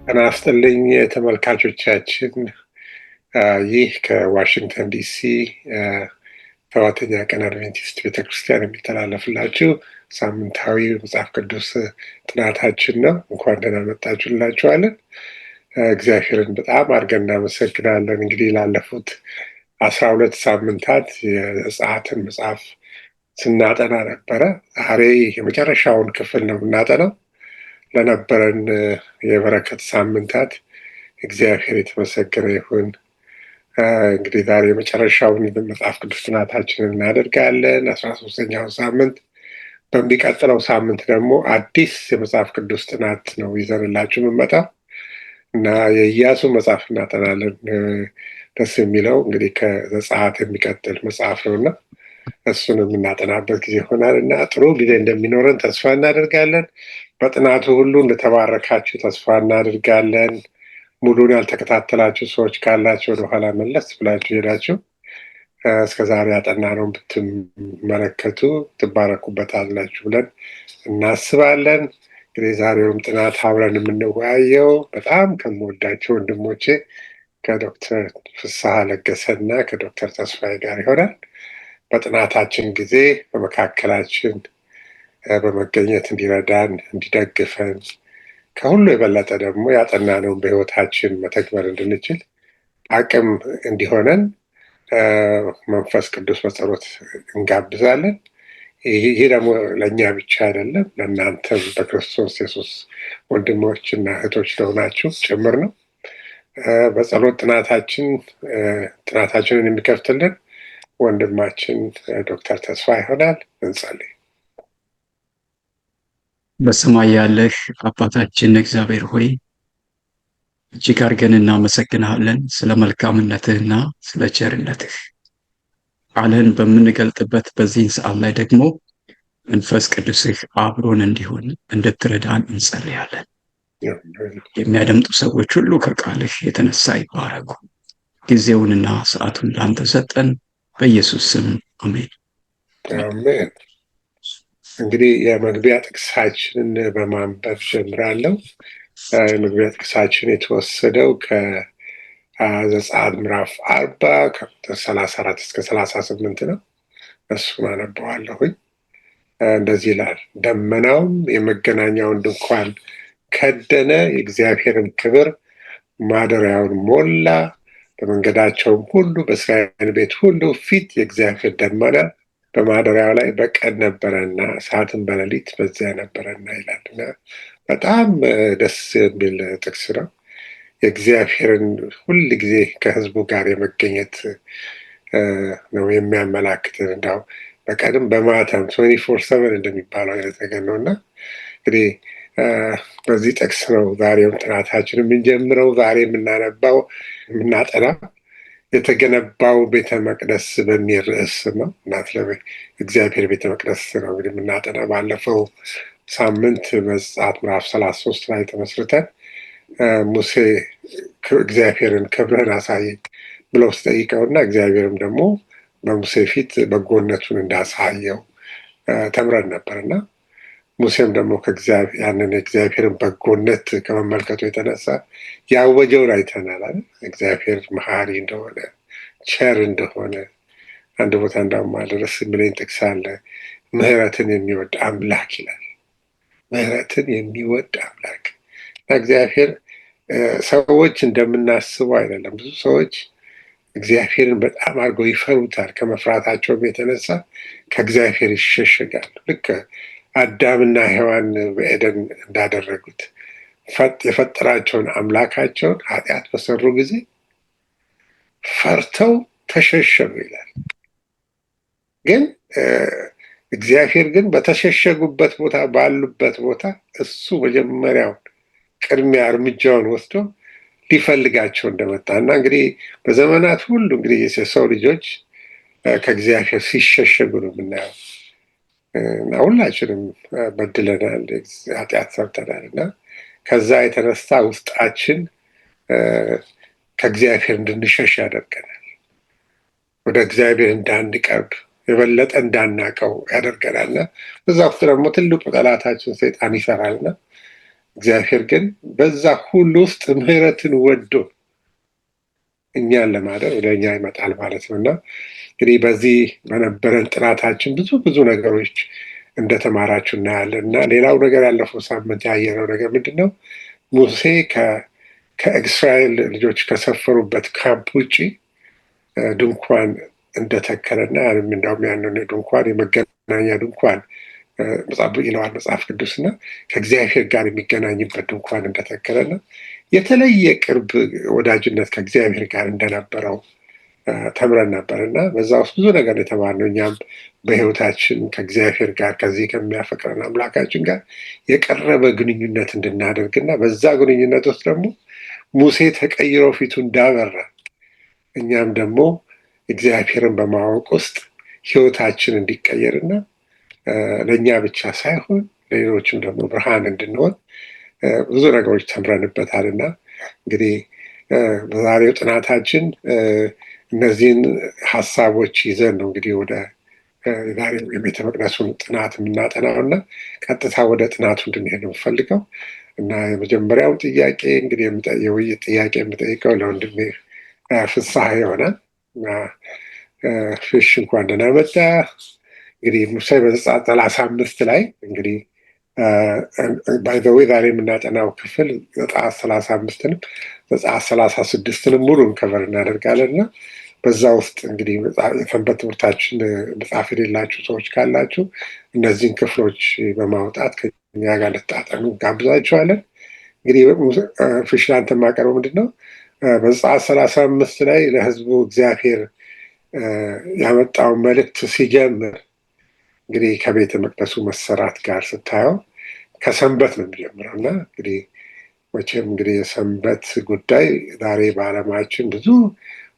ጤና ይስጥልኝ ተመልካቾቻችን። ይህ ከዋሽንግተን ዲሲ ሰባተኛ ቀን አድቬንቲስት ቤተክርስቲያን የሚተላለፍላችሁ ሳምንታዊ መጽሐፍ ቅዱስ ጥናታችን ነው። እንኳን ደህና መጣችሁ እንላችኋለን። እግዚአብሔርን በጣም አድርገን እናመሰግናለን። እንግዲህ ላለፉት 12 ሳምንታት የዘጸአትን መጽሐፍ ስናጠና ነበረ። ዛሬ የመጨረሻውን ክፍል ነው የምናጠናው። ለነበረን የበረከት ሳምንታት እግዚአብሔር የተመሰገነ ይሁን። እንግዲህ ዛሬ የመጨረሻውን መጽሐፍ ቅዱስ ጥናታችንን እናደርጋለን፣ 13ኛው ሳምንት። በሚቀጥለው ሳምንት ደግሞ አዲስ የመጽሐፍ ቅዱስ ጥናት ነው ይዘንላችሁ የምንመጣው እና የኢያሱ መጽሐፍ እናጠናለን። ደስ የሚለው እንግዲህ ከዘጸአት የሚቀጥል መጽሐፍ ነው እና እሱን የምናጠናበት ጊዜ ይሆናል እና ጥሩ ጊዜ እንደሚኖረን ተስፋ እናደርጋለን። በጥናቱ ሁሉ እንደተባረካችሁ ተስፋ እናደርጋለን። ሙሉን ያልተከታተላችሁ ሰዎች ካላችሁ ወደኋላ መለስ ብላችሁ ሄዳችሁ እስከ ዛሬ ያጠናነውን ብትመለከቱ ትባረኩበታላችሁ ብለን እናስባለን። እንግዲህ ዛሬውም ጥናት አብረን የምንወያየው በጣም ከምወዳቸው ወንድሞቼ ከዶክተር ፍስሐ ለገሰና ከዶክተር ተስፋዬ ጋር ይሆናል። በጥናታችን ጊዜ በመካከላችን በመገኘት እንዲረዳን፣ እንዲደግፈን፣ ከሁሉ የበለጠ ደግሞ ያጠናነውን በሕይወታችን መተግበር እንድንችል አቅም እንዲሆነን መንፈስ ቅዱስ በጸሎት እንጋብዛለን። ይህ ደግሞ ለእኛ ብቻ አይደለም፣ ለእናንተም በክርስቶስ ኢየሱስ ወንድሞችና እህቶች ለሆናችሁ ጭምር ነው። በጸሎት ጥናታችንን የሚከፍትልን ወንድማችን ዶክተር ተስፋ ይሆናል። እንጸልይ። በሰማይ ያለህ አባታችን እግዚአብሔር ሆይ እጅግ አድርገን እናመሰግንሃለን ስለ መልካምነትህና ስለ ቸርነትህ። ቃልህን በምንገልጥበት በዚህን ሰዓት ላይ ደግሞ መንፈስ ቅዱስህ አብሮን እንዲሆን እንድትረዳን እንጸልያለን። የሚያደምጡ ሰዎች ሁሉ ከቃልህ የተነሳ ይባረኩ። ጊዜውንና ሰዓቱን ላንተ ሰጠን፣ በኢየሱስ ስም አሜን። አሜን። እንግዲህ የመግቢያ ጥቅሳችንን በማንበብ ጀምራለሁ። የመግቢያ ጥቅሳችን የተወሰደው ከዘጸአት ምዕራፍ 40 ከቁጥር 34 እስከ 38 ነው። እሱን አነበዋለሁኝ። እንደዚህ ይላል። ደመናውም የመገናኛውን ድንኳን ከደነ፣ የእግዚአብሔርን ክብር ማደሪያውን ሞላ። በመንገዳቸውም ሁሉ በእስራኤል ቤት ሁሉ ፊት የእግዚአብሔር ደመና በማደሪያው ላይ በቀን ነበረና እሳትን በሌሊት በዚያ ነበረና ይላልና በጣም ደስ የሚል ጥቅስ ነው። የእግዚአብሔርን ሁል ጊዜ ከሕዝቡ ጋር የመገኘት ነው የሚያመላክትን። እንዳው በቀንም በማታም 24/7 እንደሚባለው አይነት ነገር ነው እና እንግዲህ በዚህ ጥቅስ ነው ዛሬም ጥናታችን የምንጀምረው። ዛሬ የምናጠናው የተገነባው ቤተ መቅደስ በሚል ርዕስ ነው። እናት እግዚአብሔር ቤተ መቅደስ ነው እንግዲህ የምናጠና። ባለፈው ሳምንት በዘጸአት ምዕራፍ 33 ላይ ተመስርተን ሙሴ እግዚአብሔርን ክብርህን አሳየኝ ብለው ስጠይቀውና እግዚአብሔርም ደግሞ በሙሴ ፊት በጎነቱን እንዳሳየው ተምረን ነበርና ሙሴም ደግሞ ያንን የእግዚአብሔርን በጎነት ከመመልከቱ የተነሳ ያወጀውን አይተናል። እግዚአብሔር መሐሪ እንደሆነ፣ ቸር እንደሆነ አንድ ቦታ እንዳውም አልረስ የሚለኝ ጥቅስ አለ። ምሕረትን የሚወድ አምላክ ይላል። ምሕረትን የሚወድ አምላክ እግዚአብሔር ሰዎች እንደምናስበው አይደለም። ብዙ ሰዎች እግዚአብሔርን በጣም አድርገው ይፈሩታል። ከመፍራታቸውም የተነሳ ከእግዚአብሔር ይሸሸጋሉ። ልክ አዳምና ሔዋን በኤደን እንዳደረጉት የፈጠራቸውን አምላካቸውን ኃጢአት በሰሩ ጊዜ ፈርተው ተሸሸጉ ይላል። ግን እግዚአብሔር ግን በተሸሸጉበት ቦታ ባሉበት ቦታ እሱ መጀመሪያውን ቅድሚያ እርምጃውን ወስዶ ሊፈልጋቸው እንደመጣ እና እንግዲህ በዘመናት ሁሉ እንግዲህ የሰው ልጆች ከእግዚአብሔር ሲሸሸጉ ነው የምናየው። እና ሁላችንም በድለናል፣ ኃጢአት ሰርተናል እና ከዛ የተነሳ ውስጣችን ከእግዚአብሔር እንድንሸሽ ያደርገናል። ወደ እግዚአብሔር እንዳንቀርብ የበለጠ እንዳናቀው ያደርገናልና በዛ ውስጥ ደግሞ ትልቁ ጠላታችን ሰይጣን ይሰራልና እግዚአብሔር ግን በዛ ሁሉ ውስጥ ምሕረትን ወዶ እኛን ለማዳን ወደ እኛ ይመጣል ማለት ነው። እና እንግዲህ በዚህ በነበረን ጥናታችን ብዙ ነገሮች እንደተማራችሁ እናያለን። እና ሌላው ነገር ያለፈው ሳምንት ያየነው ነገር ምንድን ነው? ሙሴ ከእስራኤል ልጆች ከሰፈሩበት ካምፕ ውጭ ድንኳን እንደተከለና እንዳውም ያንን ድንኳን የመገናኛ ድንኳን ይለዋል መጽሐፍ ቅዱስና ከእግዚአብሔር ጋር የሚገናኝበት ድንኳን እንደተከለና የተለየ ቅርብ ወዳጅነት ከእግዚአብሔር ጋር እንደነበረው ተምረን ነበር እና በዛ ውስጥ ብዙ ነገር የተማርነው እኛም በሕይወታችን ከእግዚአብሔር ጋር ከዚህ ከሚያፈቅረን አምላካችን ጋር የቀረበ ግንኙነት እንድናደርግና በዛ ግንኙነት ውስጥ ደግሞ ሙሴ ተቀይሮ ፊቱ እንዳበራ እኛም ደግሞ እግዚአብሔርን በማወቅ ውስጥ ሕይወታችን እንዲቀየርና ለእኛ ብቻ ሳይሆን ለሌሎችም ደግሞ ብርሃን እንድንሆን ብዙ ነገሮች ተምረንበታልና እንግዲህ በዛሬው ጥናታችን እነዚህን ሀሳቦች ይዘን ነው እንግዲህ ወደ ዛሬው የቤተ መቅደሱን ጥናት የምናጠናው እና ቀጥታ ወደ ጥናቱ እንድንሄድ ነው የምፈልገው እና የመጀመሪያው ጥያቄ እንግዲህ የውይይት ጥያቄ የምጠይቀው ለወንድሜ ፍስሐ ይሆናል። ፍሽ እንኳን ደህና መጣ። እንግዲህ ሙሴ በዘጸአት 35 ላይ እንግዲህ ባይ ዘ ዌይ ዛሬ የምናጠናው ክፍል ዘጸአት 35ንም ዘጸአት 36ንም ሙሉን ከቨር እናደርጋለን እና በዛ ውስጥ እንግዲህ የሰንበት ትምህርታችን መጽሐፍ የሌላችሁ ሰዎች ካላችሁ እነዚህን ክፍሎች በማውጣት ከኛ ጋር ልታጠኑ ጋብዛችኋለን። እንግዲህ ፍሽ ላንተ የማቀርበው ምንድን ነው? በዘጸአት 35 ላይ ለሕዝቡ እግዚአብሔር ያመጣውን መልእክት ሲጀምር እንግዲህ ከቤተ መቅደሱ መሰራት ጋር ስታየው ከሰንበት ነው የሚጀምረው እና እንግዲህ መቼም እንግዲህ የሰንበት ጉዳይ ዛሬ በዓለማችን ብዙ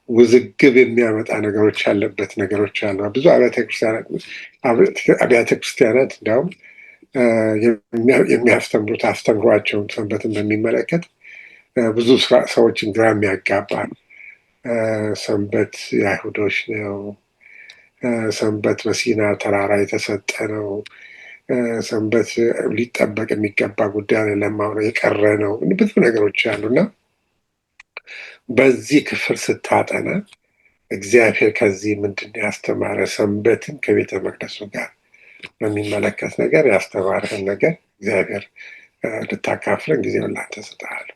ውዝግብ የሚያመጣ ነገሮች ያለበት ነገሮች አሉ። ብዙ አብያተ ክርስቲያናት እንዲያውም የሚያስተምሩት አስተምሯቸውን ሰንበትን በሚመለከት ብዙ ሰዎችን ግራ የሚያጋባ ነው። ሰንበት የአይሁዶች ነው። ሰንበት በሲና ተራራ የተሰጠ ነው። ሰንበት ሊጠበቅ የሚገባ ጉዳይ አይደለም፣ አሁን የቀረ ነው። ብዙ ነገሮች አሉና በዚህ ክፍል ስታጠና እግዚአብሔር ከዚህ ምንድን ያስተማረ ሰንበትን ከቤተ መቅደሱ ጋር በሚመለከት ነገር ያስተማረህን ነገር እግዚአብሔር ልታካፍለን ጊዜውን ላንተ እሰጥሃለሁ።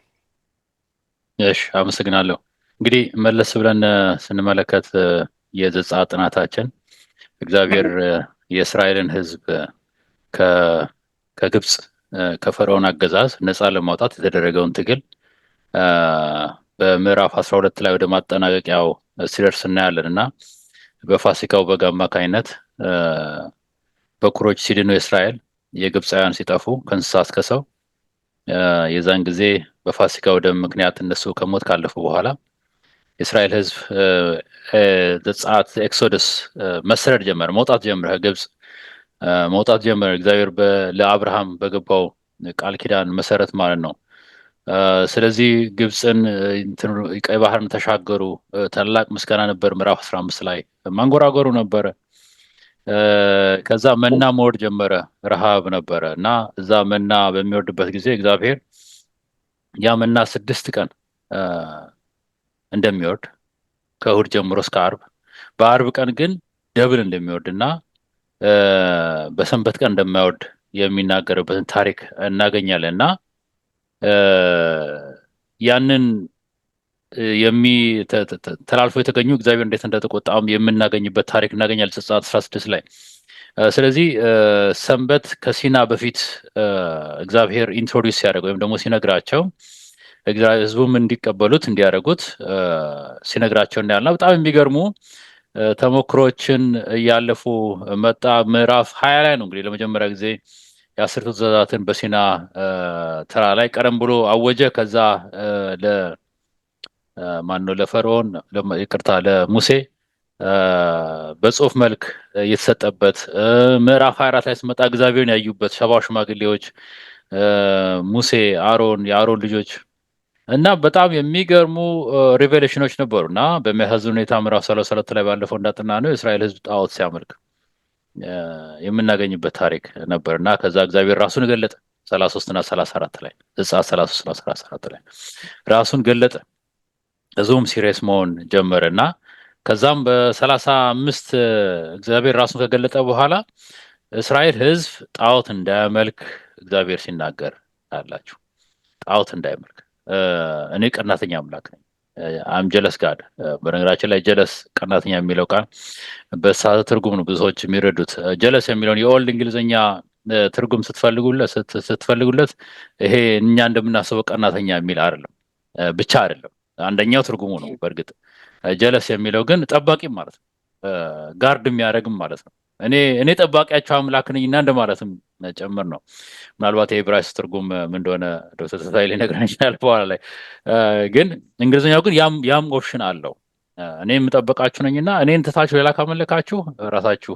እሺ፣ አመሰግናለሁ። እንግዲህ መለስ ብለን ስንመለከት የዘጸአት ጥናታችን እግዚአብሔር የእስራኤልን ሕዝብ ከግብፅ ከፈርዖን አገዛዝ ነፃ ለማውጣት የተደረገውን ትግል በምዕራፍ 12 ላይ ወደ ማጠናቀቂያው ሲደርስ እናያለን እና በፋሲካው በግ አማካኝነት በኩሮች ሲድኑ እስራኤል የግብፃውያን ሲጠፉ ከእንስሳ እስከ ሰው የዛን ጊዜ በፋሲካው ደም ምክንያት እነሱ ከሞት ካለፉ በኋላ የእስራኤል ሕዝብ ዘጸአት ኤክሶደስ መሰረድ ጀመረ፣ መውጣት ጀመረ፣ ከግብፅ መውጣት ጀመረ። እግዚአብሔር ለአብርሃም በገባው ቃል ኪዳን መሰረት ማለት ነው። ስለዚህ ግብፅን ቀይ ባህርን ተሻገሩ። ታላቅ ምስጋና ነበር። ምዕራፍ 15 ላይ ማንጎራጎሩ ነበረ። ከዛ መና መውረድ ጀመረ፣ ረሃብ ነበረ እና እዛ መና በሚወርድበት ጊዜ እግዚአብሔር ያ መና 6 ቀን እንደሚወርድ ከእሑድ ጀምሮ እስከ ዓርብ፣ በዓርብ ቀን ግን ደብል እንደሚወርድ እና በሰንበት ቀን እንደማይወርድ የሚናገርበትን ታሪክ እናገኛለን እና ያንን ተላልፎ የተገኙ እግዚአብሔር እንዴት እንደተቆጣም የምናገኝበት ታሪክ እናገኛለን ዘጸአት 16 ላይ። ስለዚህ ሰንበት ከሲና በፊት እግዚአብሔር ኢንትሮዲውስ ሲያደርግ ወይም ደግሞ ሲነግራቸው ህዝቡም እንዲቀበሉት እንዲያደርጉት ሲነግራቸው እናያልና በጣም የሚገርሙ ተሞክሮችን እያለፉ መጣ። ምዕራፍ 20 ላይ ነው እንግዲህ ለመጀመሪያ ጊዜ የ10ቱ ትእዛዛትን በሲና ተራራ ላይ ቀደም ብሎ አወጀ። ከዛ ለፈርዖን ይቅርታ ለሙሴ በጽሁፍ መልክ የተሰጠበት ምዕራፍ 24 ላይ ስመጣ እግዚአብሔርን ያዩበት ሰባው ሽማግሌዎች ሙሴ፣ አሮን፣ የአሮን ልጆች እና በጣም የሚገርሙ ሪቬሌሽኖች ነበሩ እና በሚያሳዝን ሁኔታ ምዕራፍ 32 ላይ ባለፈው እንዳጠና ነው የእስራኤል ህዝብ ጣዖት ሲያመልክ የምናገኝበት ታሪክ ነበር እና ከዛ እግዚአብሔር ራሱን ገለጠ። 33 እና 34 ላይ ዘጸአት 33 እና 34 ላይ ራሱን ገለጠ። ህዝቡም ሲሪየስ መሆን ጀመረ እና ከዛም በ35 እግዚአብሔር ራሱን ከገለጠ በኋላ እስራኤል ህዝብ ጣዖት እንዳያመልክ እግዚአብሔር ሲናገር አላችሁ። ጣዖት እንዳያመልክ እኔ ቀናተኛ አምላክ ነኝ። አም ጀለስ ጋድ። በነገራችን ላይ ጀለስ ቀናተኛ የሚለው ቃል በሳተ ትርጉም ነው ብዙዎች የሚረዱት። ጀለስ የሚለውን የኦልድ እንግሊዝኛ ትርጉም ስትፈልጉለት ይሄ እኛ እንደምናስበው ቀናተኛ የሚል አይደለም፣ ብቻ አይደለም። አንደኛው ትርጉሙ ነው። በእርግጥ ጀለስ የሚለው ግን ጠባቂም ማለት ነው፣ ጋርድ የሚያደርግም ማለት ነው። እኔ ጠባቂያቸው አምላክ ነኝ እና እንደማለትም ጭምር ነው። ምናልባት የዕብራይስጥ ትርጉም ምን እንደሆነ ዶክተር ተስፋዬ ሊነግረን ይችላል በኋላ ላይ። ግን እንግሊዝኛው ግን ያም ኦፕሽን አለው። እኔ የምጠብቃችሁ ነኝና እኔን ትታችሁ ሌላ ካመለካችሁ ራሳችሁ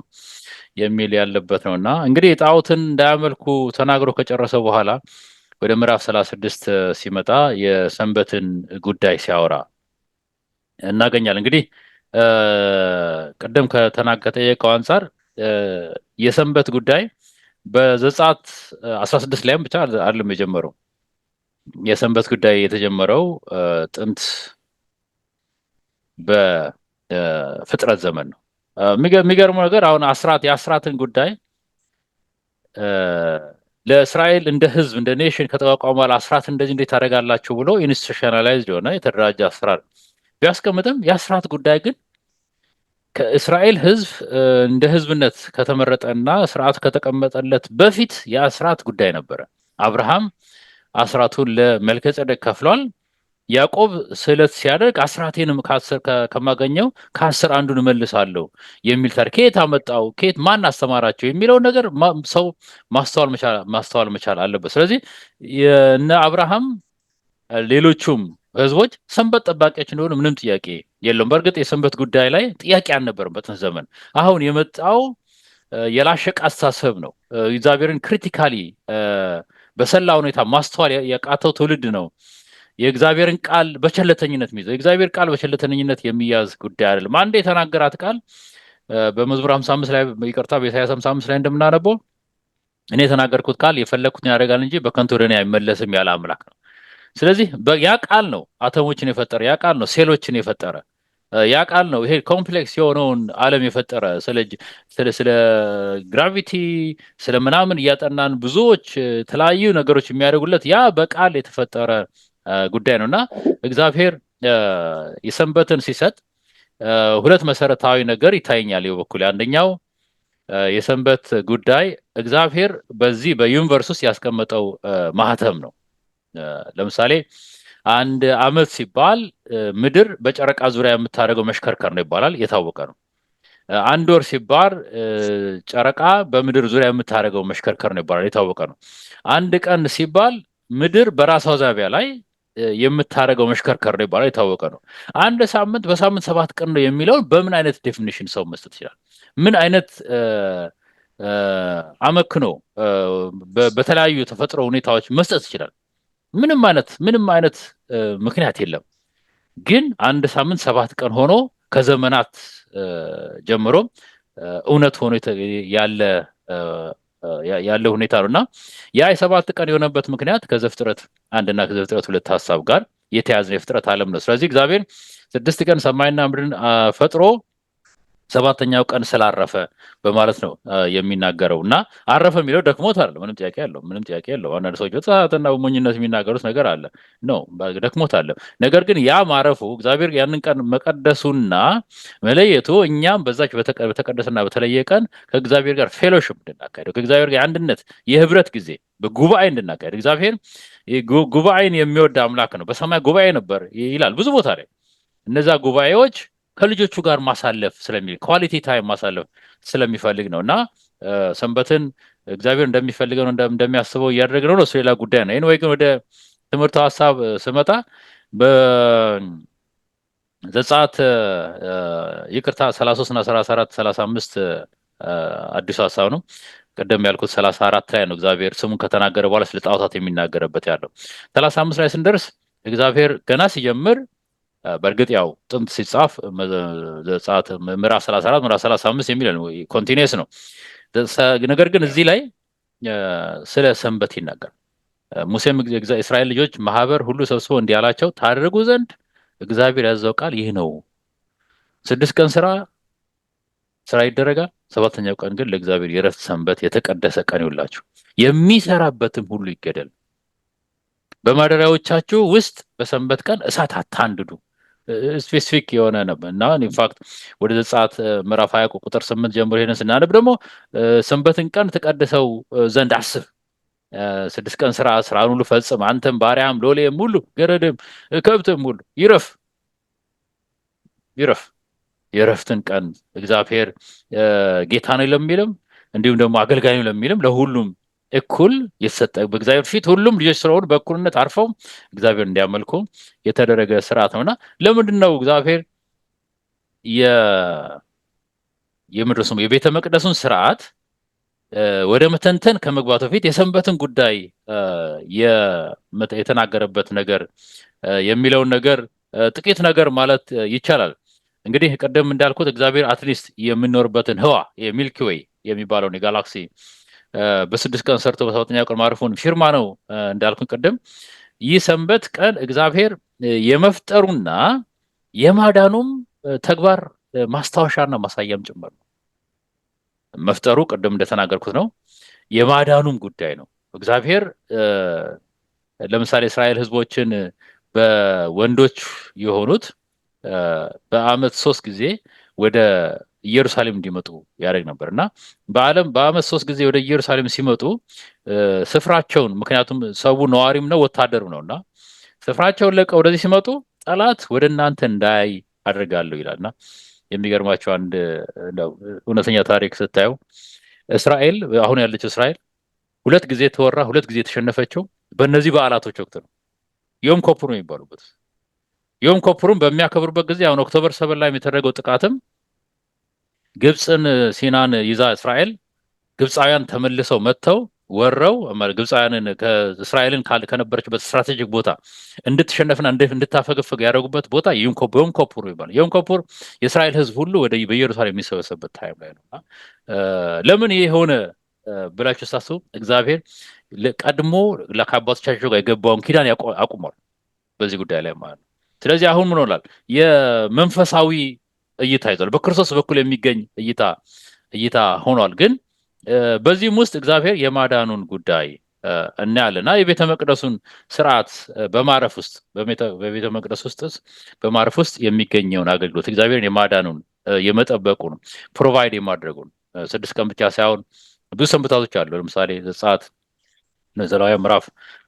የሚል ያለበት ነው። እና እንግዲህ ጣዖትን እንዳያመልኩ ተናግሮ ከጨረሰ በኋላ ወደ ምዕራፍ 36 ሲመጣ የሰንበትን ጉዳይ ሲያወራ እናገኛለን። እንግዲህ ቅድም ከጠየቀው አንጻር የሰንበት ጉዳይ በዘጸአት 16 ላይም ብቻ አይደለም የጀመረው። የሰንበት ጉዳይ የተጀመረው ጥንት በፍጥረት ዘመን ነው። የሚገርመው ነገር አሁን የአስራትን ጉዳይ ለእስራኤል እንደ ህዝብ እንደ ኔሽን ከተቋቋመ በኋላ አስራት እንደዚህ እንዴት ታደርጋላችሁ ብሎ ኢንስቲቱሽናላይዝድ የሆነ የተደራጀ አሰራር ቢያስቀምጥም የአስራት ጉዳይ ግን ከእስራኤል ህዝብ እንደ ህዝብነት ከተመረጠና ስርዓት ከተቀመጠለት በፊት የአስራት ጉዳይ ነበረ። አብርሃም አስራቱን ለመልከጼዴቅ ከፍሏል። ያዕቆብ ስዕለት ሲያደርግ አስራቴንም ከማገኘው ከ10 አንዱን እመልሳለሁ የሚል ታሪክ ከየት አመጣው? ከየት ማን አስተማራቸው? የሚለው ነገር ሰው ማስተዋል መቻል አለበት። ስለዚህ እነ አብርሃም ሌሎቹም ህዝቦች ሰንበት ጠባቂዎች እንደሆኑ ምንም ጥያቄ የለውም። በእርግጥ የሰንበት ጉዳይ ላይ ጥያቄ አልነበረም በጥንት ዘመን። አሁን የመጣው የላሸቀ አስተሳሰብ ነው። እግዚአብሔርን ክሪቲካሊ በሰላ ሁኔታ ማስተዋል ያቃተው ትውልድ ነው። የእግዚአብሔርን ቃል በቸለተኝነት የሚይዘው የእግዚአብሔር ቃል በቸለተኝነት የሚያዝ ጉዳይ አይደለም። አንድ የተናገራት ቃል በመዝሙር 55 ላይ ይቅርታ፣ በኢሳይያስ 55 ላይ እንደምናነበው እኔ የተናገርኩት ቃል የፈለግኩትን ያደርጋል እንጂ በከንቱ ወደ እኔ አይመለስም ያለ አምላክ ነው። ስለዚህ ያ ቃል ነው አተሞችን የፈጠረ፣ ያ ቃል ነው ሴሎችን የፈጠረ፣ ያ ቃል ነው ይሄ ኮምፕሌክስ የሆነውን ዓለም የፈጠረ። ስለ ግራቪቲ ስለ ምናምን እያጠናን ብዙዎች የተለያዩ ነገሮች የሚያደርጉለት ያ በቃል የተፈጠረ ጉዳይ ነው እና እግዚአብሔር የሰንበትን ሲሰጥ ሁለት መሰረታዊ ነገር ይታየኛል በበኩሌ። አንደኛው የሰንበት ጉዳይ እግዚአብሔር በዚህ በዩኒቨርስ ውስጥ ያስቀመጠው ማህተም ነው። ለምሳሌ አንድ አመት ሲባል ምድር በጨረቃ ዙሪያ የምታደርገው መሽከርከር ነው ይባላል፣ የታወቀ ነው። አንድ ወር ሲባል ጨረቃ በምድር ዙሪያ የምታደርገው መሽከርከር ነው ይባላል፣ የታወቀ ነው። አንድ ቀን ሲባል ምድር በራሷ ዛቢያ ላይ የምታደርገው መሽከርከር ነው ይባላል፣ የታወቀ ነው። አንድ ሳምንት በሳምንት 7 ቀን ነው የሚለውን በምን አይነት ዴፊኒሽን ሰው መስጠት ይችላል? ምን አይነት አመክኖ በተለያዩ ተፈጥሮ ሁኔታዎች መስጠት ይችላል? ምንም አይነት ምክንያት የለም። ግን አንድ ሳምንት 7 ቀን ሆኖ ከዘመናት ጀምሮ እውነት ሆኖ ያለ ሁኔታ ነውና ያ የ7 ቀን የሆነበት ምክንያት ከዘፍጥረት 1 እና ከዘፍጥረት 2 ሐሳብ ጋር የተያዘ የፍጥረት ዓለም ነው። ስለዚህ እግዚአብሔር 6 ቀን ሰማይና ምድርን ፈጥሮ 7ኛው ቀን ስላረፈ በማለት ነው የሚናገረው። እና አረፈ የሚለው ደክሞት አይደለም፣ ምንም ጥያቄ የለው። አንዳንድ ሰዎች በተሳሳተና በሞኝነት የሚናገሩት ነገር አለ ነው፣ ደክሞት አለ። ነገር ግን ያ ማረፉ እግዚአብሔር ያንን ቀን መቀደሱና መለየቱ እኛም በዛች በተቀደሰና በተለየ ቀን ከእግዚአብሔር ጋር ፌሎሺፕ እንድናካሄደው ከእግዚአብሔር ጋር አንድነት የህብረት ጊዜ በጉባኤ እንድናካሄድ። እግዚአብሔር ጉባኤን የሚወድ አምላክ ነው። በሰማይ ጉባኤ ነበር ይላል ብዙ ቦታ ላይ። እነዛ ጉባኤዎች ከልጆቹ ጋር ማሳለፍ ስለሚል ኳሊቲ ታይም ማሳለፍ ስለሚፈልግ ነው። እና ሰንበትን እግዚአብሔር እንደሚፈልገው እንደሚያስበው እያደረግነው ነው። እሱ ሌላ ጉዳይ ነው። ኤኒዌይ ግን ወደ ትምህርቱ ሐሳብ ስመጣ በዘጸአት ይቅርታ 33 እና 34 35 አዲሱ ሐሳብ ነው። ቀደም ያልኩት 34 ላይ ነው እግዚአብሔር ስሙን ከተናገረ በኋላ ስለ ጣዖታት የሚናገርበት ያለው። 35 ላይ ስንደርስ እግዚአብሔር ገና ሲጀምር በእርግጥ ያው ጥንት ሲጻፍ ዘጸአት ምዕራፍ 34 ምዕራፍ 35 የሚል ነው፣ ኮንቲኒየስ ነው። ነገር ግን እዚህ ላይ ስለ ሰንበት ይናገራል። ሙሴም እስራኤል ልጆች ማህበር ሁሉ ሰብስቦ እንዲህ አላቸው፣ ታደርጉ ዘንድ እግዚአብሔር ያዘው ቃል ይህ ነው። 6 ቀን ስራ ይደረጋል። 7ኛው ቀን ግን ለእግዚአብሔር የረፍት ሰንበት የተቀደሰ ቀን ይውላችሁ፣ የሚሰራበትም ሁሉ ይገደል። በማደሪያዎቻችሁ ውስጥ በሰንበት ቀን እሳት አታንድዱ። ስፔሲፊክ የሆነ ነበር እና ኢንፋክት ወደ ዘጸአት ምዕራፍ 20 ቁጥር 8 ጀምሮ ይሄንን ስናነብ ደግሞ ሰንበትን ቀን ተቀድሰው ዘንድ አስብ፣ 6 ቀን ስራን ሁሉ ፈጽም፣ አንተም ባሪያም ሎሌም ሁሉ ገረድም ከብትም ሁሉ ይረፍ። የረፍትን ቀን እግዚአብሔር ጌታ ነው ለሚልም እንዲሁም ደግሞ አገልጋይ ነው ለሚልም ለሁሉም እኩል የተሰጠ በእግዚአብሔር ፊት ሁሉም ልጆች ስለሆኑ በእኩልነት አርፈው እግዚአብሔር እንዲያመልኩ የተደረገ ስርዓት ነውና ለምንድን ነው እግዚአብሔር የቤተ መቅደሱን ስርዓት ወደ መተንተን ከመግባቱ በፊት የሰንበትን ጉዳይ የተናገረበት ነገር የሚለውን ነገር ጥቂት ነገር ማለት ይቻላል። እንግዲህ ቀደም እንዳልኩት እግዚአብሔር አትሊስት የምንኖርበትን ህዋ የሚልኪ ዌይ የሚባለውን የጋላክሲ በ6 ቀን ሰርቶ በ7ኛው ቀን ማረፉን ፊርማ ነው እንዳልኩን ቀደም። ይህ ሰንበት ቀን እግዚአብሔር የመፍጠሩና የማዳኑም ተግባር ማስታወሻና ማሳያም ጭምር ነው። መፍጠሩ ቀደም እንደተናገርኩት ነው፣ የማዳኑም ጉዳይ ነው። እግዚአብሔር ለምሳሌ እስራኤል ህዝቦችን በወንዶች የሆኑት በአመት 3 ጊዜ ወደ ኢየሩሳሌም እንዲመጡ ያደርግ ነበርና በአመት 3 ጊዜ ወደ ኢየሩሳሌም ሲመጡ ስፍራቸውን፣ ምክንያቱም ሰው ነዋሪም ነው ወታደርም ነውና ስፍራቸውን ለቀው ወደዚህ ሲመጡ ጠላት ወደ እናንተ እንዳያይ አድርጋለሁ ይላልና የሚገርማቸው አንድ እውነተኛ ታሪክ ስታዩ እስራኤል አሁን ያለችው እስራኤል 2 ጊዜ ተወራ 2 ጊዜ የተሸነፈችው በእነዚህ በዓላቶች ወቅት ነው። ዮም ኮፑር ነው የሚባሉበት። ዮም ኮፑርን በሚያከብሩበት ጊዜ አሁን ኦክቶበር 7 ላይ የተደረገው ጥቃትም ግብፅን ሲናን ይዛ እስራኤል ግብፃውያን ተመልሰው መጥተው ወረው ግብፃውያንን ከእስራኤልን ከነበረችበት ስትራቴጂክ ቦታ እንድትሸነፍና እንድታፈገፍግ ያደረጉበት ቦታ ዮም ኮፑር ይባላል። ዮም ኮፑር የእስራኤል ህዝብ ሁሉ ወደ በኢየሩሳሌም የሚሰበሰብበት ታይም ላይ ነው። ለምን ይሄ ሆነ ብላችሁ ሳስቡ እግዚአብሔር ቀድሞ ከአባቶቻቸው ጋር የገባውን ኪዳን አቁሟል በዚህ ጉዳይ ላይ ማለት ነው። ስለዚህ አሁን ምን ሆኗል? የመንፈሳዊ እይታ ይዟል። በክርስቶስ በኩል የሚገኝ እይታ ሆኗል። ግን በዚህም ውስጥ እግዚአብሔር የማዳኑን ጉዳይ እናያለና የቤተ መቅደሱን ስርዓት በማረፍ ውስጥ በቤተ መቅደስ ውስጥ በማረፍ ውስጥ የሚገኘውን አገልግሎት እግዚአብሔርን የማዳኑን የመጠበቁን ፕሮቫይድ የማድረጉን 6 ቀን ብቻ ሳይሆን ብዙ ሰንበታቶች አሉ። ለምሳሌ ዘጸአት ዘሌዋውያን ምዕራፍ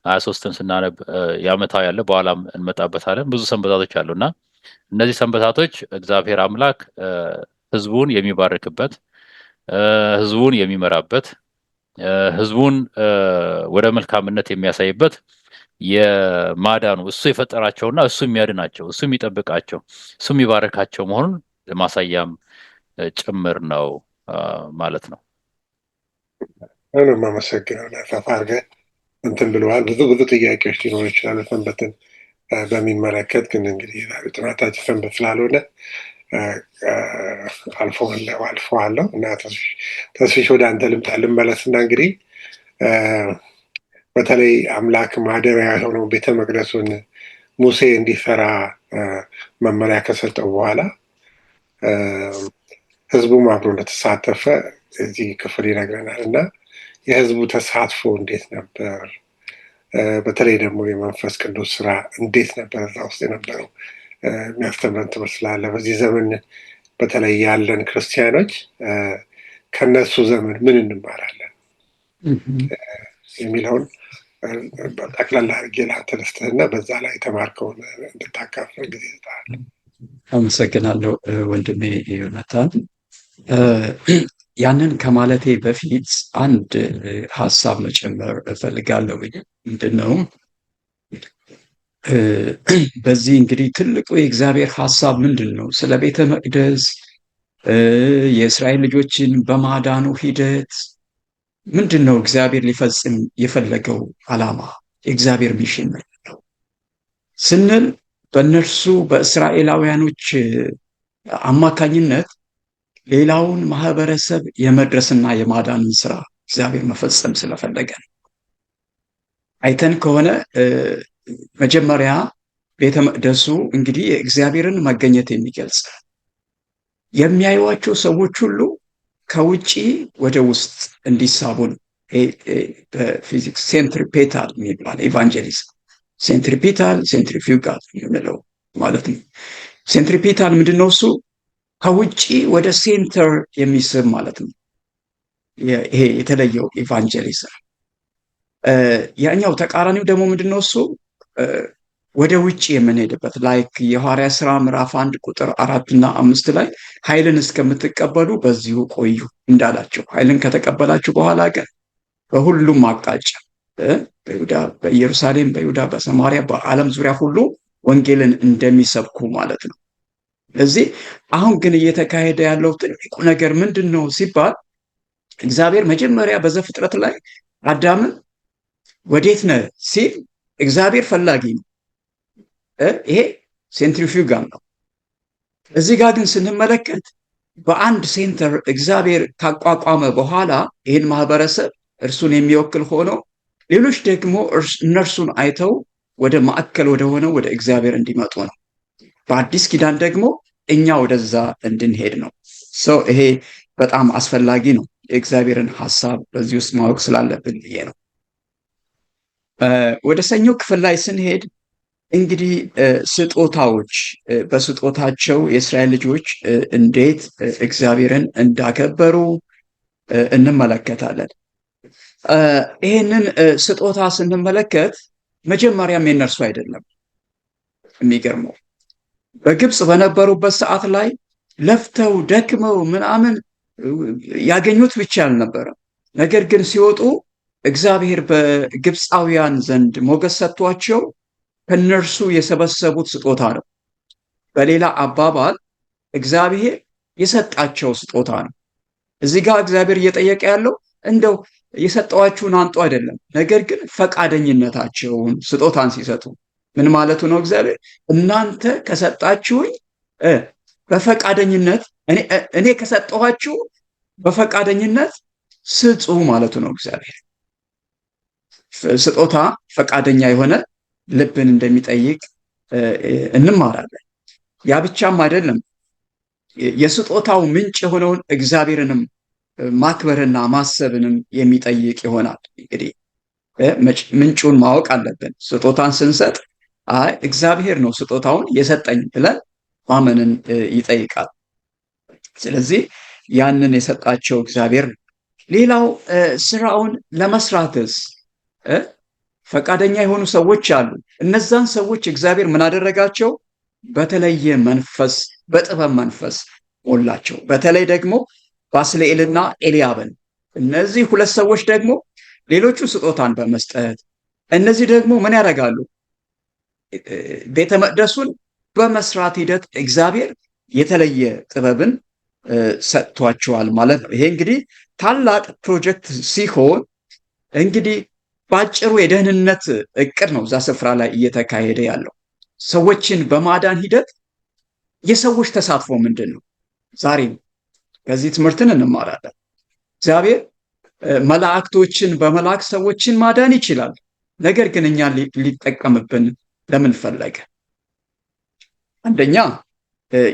23ን ስናነብ የዓመታዊ ያለ በኋላም እንመጣበታለን። ብዙ ሰንበታቶች አሉና እነዚህ ሰንበታቶች እግዚአብሔር አምላክ ህዝቡን የሚባርክበት፣ ህዝቡን የሚመራበት፣ ህዝቡን ወደ መልካምነት የሚያሳይበት የማዳኑ እሱ የፈጠራቸውና እሱ የሚያድናቸው፣ እሱ የሚጠብቃቸው፣ እሱ የሚባርካቸው መሆኑን ማሳያም ጭምር ነው ማለት ነው። ምንም አመሰግነው ሰፋ አድርገህ እንትን ብለዋል። ብዙ ጥያቄዎች ሊኖሩ ይችላሉ ሰንበትን በሚመለከት ግን እንግዲህ ጥናታችን ሰንበት ስላልሆነ አልፈዋለሁ እና ተስፊሽ ወደ አንተ ልመለስና እንግዲህ በተለይ አምላክ ማደሪያ የሆነው ቤተ መቅደሱን ሙሴ እንዲሰራ መመሪያ ከሰጠው በኋላ ህዝቡም አብሮ እንደተሳተፈ እዚህ ክፍል ይነግረናል እና የህዝቡ ተሳትፎ እንዴት ነበር? በተለይ ደግሞ የመንፈስ ቅዱስ ስራ እንዴት ነበር እዛ ውስጥ የነበረው የሚያስተምረን ትምህርት ስላለ በዚህ ዘመን በተለይ ያለን ክርስቲያኖች ከነሱ ዘመን ምን እንማራለን የሚለውን ጠቅላላ አድርጌ ላንተ ልስጥህና በዛ ላይ የተማርከውን እንድታካፍል ጊዜ ይሰጣል። አመሰግናለሁ ወንድሜ ዮናታን። ያንን ከማለቴ በፊት አንድ ሀሳብ መጨመር እፈልጋለሁ። ምንድነው? በዚህ እንግዲህ ትልቁ የእግዚአብሔር ሀሳብ ምንድን ነው? ስለ ቤተ መቅደስ የእስራኤል ልጆችን በማዳኑ ሂደት ምንድን ነው እግዚአብሔር ሊፈጽም የፈለገው ዓላማ? የእግዚአብሔር ሚሽን ምንድን ነው ስንል በእነርሱ በእስራኤላውያኖች አማካኝነት ሌላውን ማህበረሰብ የመድረስና የማዳንን ስራ እግዚአብሔር መፈጸም ስለፈለገ ነው። አይተን ከሆነ መጀመሪያ ቤተ መቅደሱ እንግዲህ የእግዚአብሔርን መገኘት የሚገልጽ የሚያዩዋቸው ሰዎች ሁሉ ከውጪ ወደ ውስጥ እንዲሳቡ ነው። በፊዚክስ ሴንትሪፔታል የሚባል ኢቫንጀሊዝም፣ ሴንትሪፔታል ሴንትሪፊውጋል የምንለው ማለት ነው። ሴንትሪፔታል ምንድን ነው? እሱ ከውጪ ወደ ሴንተር የሚስብ ማለት ነው። ይሄ የተለየው ኢቫንጀሊዝም። ያኛው ተቃራኒው ደግሞ ምንድን ነው? እሱ ወደ ውጭ የምንሄድበት ላይክ የሐዋርያ ሥራ ምዕራፍ 1 ቁጥር 4 እና 5 ላይ ኃይልን እስከምትቀበሉ በዚሁ ቆዩ እንዳላቸው፣ ኃይልን ከተቀበላችሁ በኋላ ግን በሁሉም አቅጣጫ በይሁዳ፣ በኢየሩሳሌም፣ በይሁዳ፣ በሰማሪያ፣ በዓለም ዙሪያ ሁሉ ወንጌልን እንደሚሰብኩ ማለት ነው። ስለዚህ አሁን ግን እየተካሄደ ያለው ትልቁ ነገር ምንድን ነው ሲባል እግዚአብሔር መጀመሪያ በዘፍጥረት ላይ አዳምን ወዴት ነህ ሲል እግዚአብሔር ፈላጊ ነው። ይሄ ሴንትሪፊውጋል ነው። እዚህ ጋር ግን ስንመለከት በአንድ ሴንተር እግዚአብሔር ካቋቋመ በኋላ ይህን ማህበረሰብ እርሱን የሚወክል ሆኖ ሌሎች ደግሞ እነርሱን አይተው ወደ ማዕከል ወደ ሆነው ወደ እግዚአብሔር እንዲመጡ ነው። በአዲስ ኪዳን ደግሞ እኛ ወደዛ እንድንሄድ ነው። ይሄ በጣም አስፈላጊ ነው። የእግዚአብሔርን ሐሳብ በዚህ ውስጥ ማወቅ ስላለብን ብዬ ነው። ወደ ሰኞ ክፍል ላይ ስንሄድ እንግዲህ ስጦታዎች፣ በስጦታቸው የእስራኤል ልጆች እንዴት እግዚአብሔርን እንዳከበሩ እንመለከታለን። ይህንን ስጦታ ስንመለከት መጀመሪያም የነርሱ አይደለም። የሚገርመው በግብፅ በነበሩበት ሰዓት ላይ ለፍተው ደክመው ምናምን ያገኙት ብቻ አልነበረም። ነገር ግን ሲወጡ እግዚአብሔር በግብፃውያን ዘንድ ሞገስ ሰጥቷቸው ከነርሱ የሰበሰቡት ስጦታ ነው። በሌላ አባባል እግዚአብሔር የሰጣቸው ስጦታ ነው። እዚህ ጋር እግዚአብሔር እየጠየቀ ያለው እንደው የሰጠዋችሁን አንጡ አይደለም፣ ነገር ግን ፈቃደኝነታቸውን ስጦታን ሲሰጡ ምን ማለቱ ነው? እግዚአብሔር እናንተ ከሰጣችሁኝ በፈቃደኝነት እኔ ከሰጠኋችሁ በፈቃደኝነት ስጡ ማለቱ ነው። እግዚአብሔር ስጦታ ፈቃደኛ የሆነ ልብን እንደሚጠይቅ እንማራለን። ያ ብቻም አይደለም፣ የስጦታው ምንጭ የሆነውን እግዚአብሔርንም ማክበርና ማሰብንም የሚጠይቅ ይሆናል። እንግዲህ ምንጩን ማወቅ አለብን። ስጦታን ስንሰጥ እግዚአብሔር ነው ስጦታውን የሰጠኝ ብለን ማመንን ይጠይቃል። ስለዚህ ያንን የሰጣቸው እግዚአብሔር ነው። ሌላው ስራውን ለመስራትስ ፈቃደኛ የሆኑ ሰዎች አሉ። እነዛን ሰዎች እግዚአብሔር ምን አደረጋቸው? በተለየ መንፈስ፣ በጥበብ መንፈስ ሞላቸው። በተለይ ደግሞ ባስልኤልና ኤልያብን፣ እነዚህ ሁለት ሰዎች ደግሞ ሌሎቹ ስጦታን በመስጠት እነዚህ ደግሞ ምን ያደርጋሉ? ቤተ መቅደሱን በመስራት ሂደት እግዚአብሔር የተለየ ጥበብን ሰጥቷቸዋል ማለት ነው። ይሄ እንግዲህ ታላቅ ፕሮጀክት ሲሆን እንግዲህ በአጭሩ የደህንነት እቅድ ነው እዛ ስፍራ ላይ እየተካሄደ ያለው። ሰዎችን በማዳን ሂደት የሰዎች ተሳትፎ ምንድን ነው? ዛሬም ከዚህ ትምህርትን እንማራለን። እግዚአብሔር መላእክቶችን በመላክ ሰዎችን ማዳን ይችላል። ነገር ግን እኛን ሊጠቀምብን ለምን ፈለገ? አንደኛ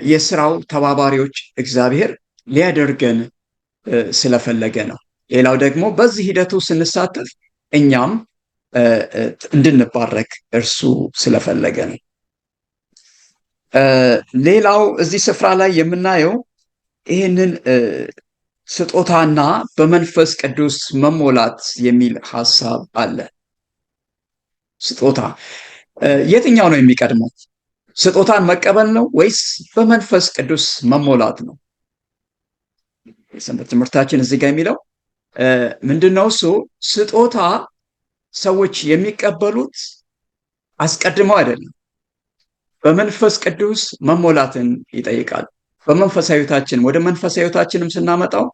የስራው ተባባሪዎች እግዚአብሔር ሊያደርገን ስለፈለገ ነው። ሌላው ደግሞ በዚህ ሂደቱ ስንሳተፍ እኛም እንድንባረክ እርሱ ስለፈለገ ነው። ሌላው እዚህ ስፍራ ላይ የምናየው ይህንን ስጦታና በመንፈስ ቅዱስ መሞላት የሚል ሐሳብ አለ። ስጦታ የትኛው ነው የሚቀድመው? ስጦታን መቀበል ነው ወይስ በመንፈስ ቅዱስ መሞላት ነው? የሰንበት ትምህርታችን እዚህ ጋር የሚለው ምንድነው? እሱ ስጦታ ሰዎች የሚቀበሉት አስቀድመው አይደለም፣ በመንፈስ ቅዱስ መሞላትን ይጠይቃል። በመንፈሳዊ ሕይወታችን ወደ መንፈሳዊ ሕይወታችንም ስናመጣው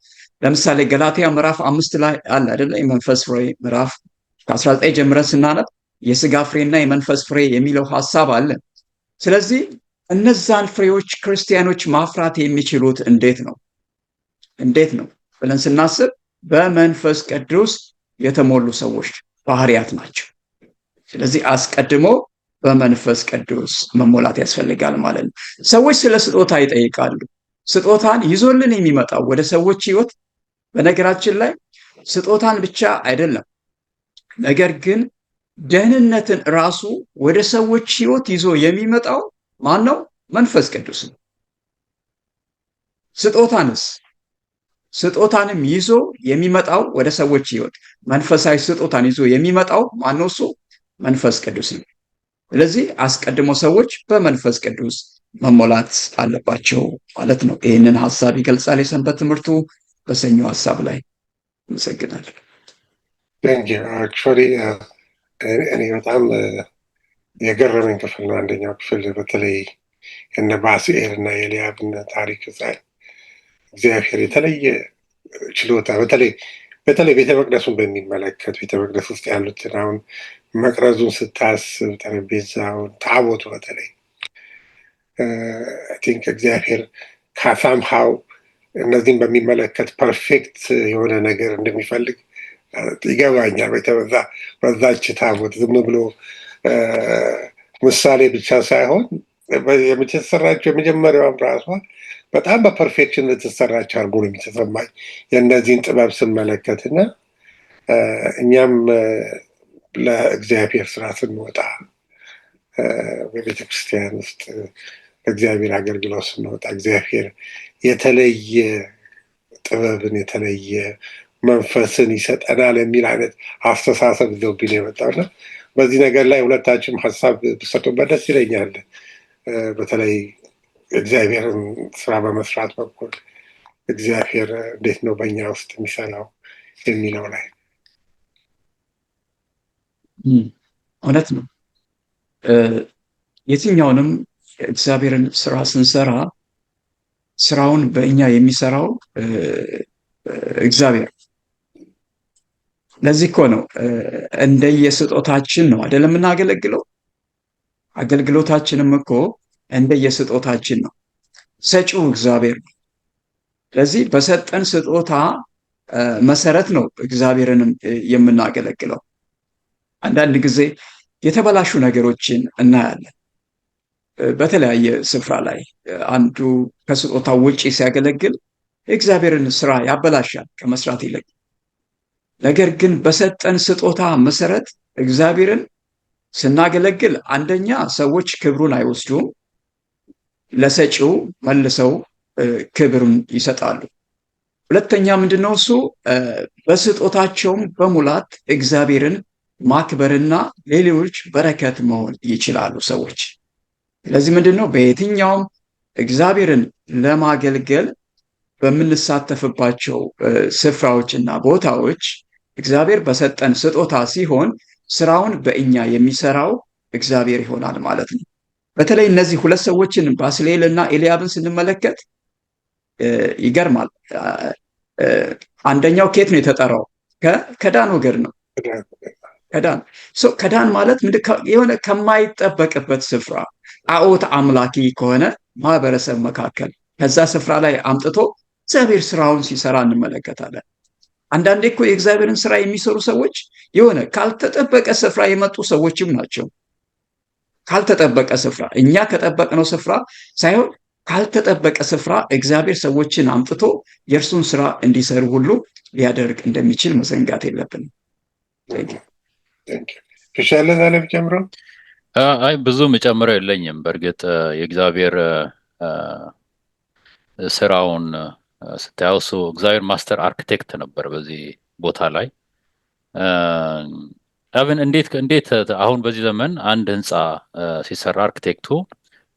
ለምሳሌ ገላትያ ምዕራፍ 5 ላይ አለ አይደለ? የመንፈስ ፍሬ ምዕራፍ ከ19 ጀምረን ስናነብ የስጋ ፍሬና የመንፈስ ፍሬ የሚለው ሐሳብ አለ። ስለዚህ እነዛን ፍሬዎች ክርስቲያኖች ማፍራት የሚችሉት እንዴት ነው ብለን ስናስብ በመንፈስ ቅዱስ የተሞሉ ሰዎች ባህሪያት ናቸው። ስለዚህ አስቀድሞ በመንፈስ ቅዱስ መሞላት ያስፈልጋል ማለት ነው። ሰዎች ስለ ስጦታ ይጠይቃሉ። ስጦታን ይዞልን የሚመጣው ወደ ሰዎች ህይወት በነገራችን ላይ ስጦታን ብቻ አይደለም፣ ነገር ግን ደህንነትን ራሱ ወደ ሰዎች ህይወት ይዞ የሚመጣው ማን ነው? መንፈስ ቅዱስ ነው። ስጦታንም ይዞ የሚመጣው ወደ ሰዎች ህይወት መንፈሳዊ ስጦታን ይዞ የሚመጣው ማን ነው? እሱ መንፈስ ቅዱስ ነው። ስለዚህ አስቀድሞ ሰዎች በመንፈስ ቅዱስ መሞላት አለባቸው ማለት ነው። ይህንን ሀሳብ ይገልጻል የሰንበት ትምህርቱ በሰኞ ሀሳብ ላይ። አመሰግናለሁ። አክቹዋሊ እኔ በጣም የገረመኝ ክፍል ነው አንደኛው ክፍል። በተለይ እነ ባስኤል እና ኤልያብን ታሪክ ሳይ እግዚአብሔር የተለየ ችሎታ በተለይ ቤተ መቅደሱን በሚመለከት ቤተ መቅደስ ውስጥ ያሉትን አሁን መቅረዙን ስታስብ፣ ጠረጴዛውን፣ ታቦቱ በተለይ ቲንክ እግዚአብሔር ከሳምሃው እነዚህም በሚመለከት ፐርፌክት የሆነ ነገር እንደሚፈልግ ይገባኛል። በዛች ታቦት ዝም ብሎ ምሳሌ ብቻ ሳይሆን የምትሰራቸው የመጀመሪያዋም ራሷ በጣም በፐርፌክሽን ልትሰራች አድርጎ ነው የሚተሰማኝ የእነዚህን ጥበብ ስመለከትና እኛም ለእግዚአብሔር ስራ ስንወጣ በቤተክርስቲያን ውስጥ ለእግዚአብሔር አገልግሎት ስንወጣ እግዚአብሔር የተለየ ጥበብን የተለየ መንፈስን ይሰጠናል የሚል አይነት አስተሳሰብ ይዘውብኝ የመጣውና በዚህ ነገር ላይ ሁለታችንም ሀሳብ ብሰጡበት ደስ ይለኛል። በተለይ እግዚአብሔርን ስራ በመስራት በኩል እግዚአብሔር እንዴት ነው በእኛ ውስጥ የሚሰራው የሚለው ላይ። እውነት ነው። የትኛውንም እግዚአብሔርን ስራ ስንሰራ ስራውን በእኛ የሚሰራው እግዚአብሔር። ለዚህ እኮ ነው እንደየስጦታችን ነው አይደለም የምናገለግለው። አገልግሎታችንም እኮ እንደየስጦታችን ነው። ሰጪው እግዚአብሔር ነው። ስለዚህ በሰጠን ስጦታ መሰረት ነው እግዚአብሔርንም የምናገለግለው። አንዳንድ ጊዜ የተበላሹ ነገሮችን እናያለን በተለያየ ስፍራ ላይ። አንዱ ከስጦታው ውጪ ሲያገለግል የእግዚአብሔርን ስራ ያበላሻል ከመስራት ይልቅ። ነገር ግን በሰጠን ስጦታ መሰረት እግዚአብሔርን ስናገለግል አንደኛ ሰዎች ክብሩን አይወስዱም፣ ለሰጪው መልሰው ክብሩን ይሰጣሉ። ሁለተኛ ምንድነው እሱ በስጦታቸውም በሙላት እግዚአብሔርን ማክበርና ሌሎች በረከት መሆን ይችላሉ ሰዎች። ስለዚህ ምንድነው በየትኛውም እግዚአብሔርን ለማገልገል በምንሳተፍባቸው ስፍራዎችና ቦታዎች እግዚአብሔር በሰጠን ስጦታ ሲሆን ስራውን በእኛ የሚሰራው እግዚአብሔር ይሆናል ማለት ነው። በተለይ እነዚህ ሁለት ሰዎችን ባስልኤል እና ኤልያብን ስንመለከት ይገርማል። አንደኛው ከየት ነው የተጠራው? ከዳን ወገን ነው። ከዳን ማለት የሆነ ከማይጠበቅበት ስፍራ ጣዖት አምላኪ ከሆነ ማህበረሰብ መካከል ከዛ ስፍራ ላይ አምጥቶ እግዚአብሔር ስራውን ሲሰራ እንመለከታለን። አንዳንዴ እኮ የእግዚአብሔርን ስራ የሚሰሩ ሰዎች የሆነ ካልተጠበቀ ስፍራ የመጡ ሰዎችም ናቸው። ካልተጠበቀ ስፍራ፣ እኛ ከጠበቅነው ስፍራ ሳይሆን ካልተጠበቀ ስፍራ እግዚአብሔር ሰዎችን አምጥቶ የእርሱን ስራ እንዲሰሩ ሁሉ ሊያደርግ እንደሚችል መዘንጋት የለብንም። አይ ብዙ መጨመሪያው የለኝም። በእርግጥ የእግዚአብሔር ስራውን ስታየው እሱ እግዚአብሔር ማስተር አርክቴክት ነበር በዚህ ቦታ ላይ። አብን እንዴት አሁን በዚህ ዘመን አንድ ህንፃ ሲሰራ አርክቴክቱ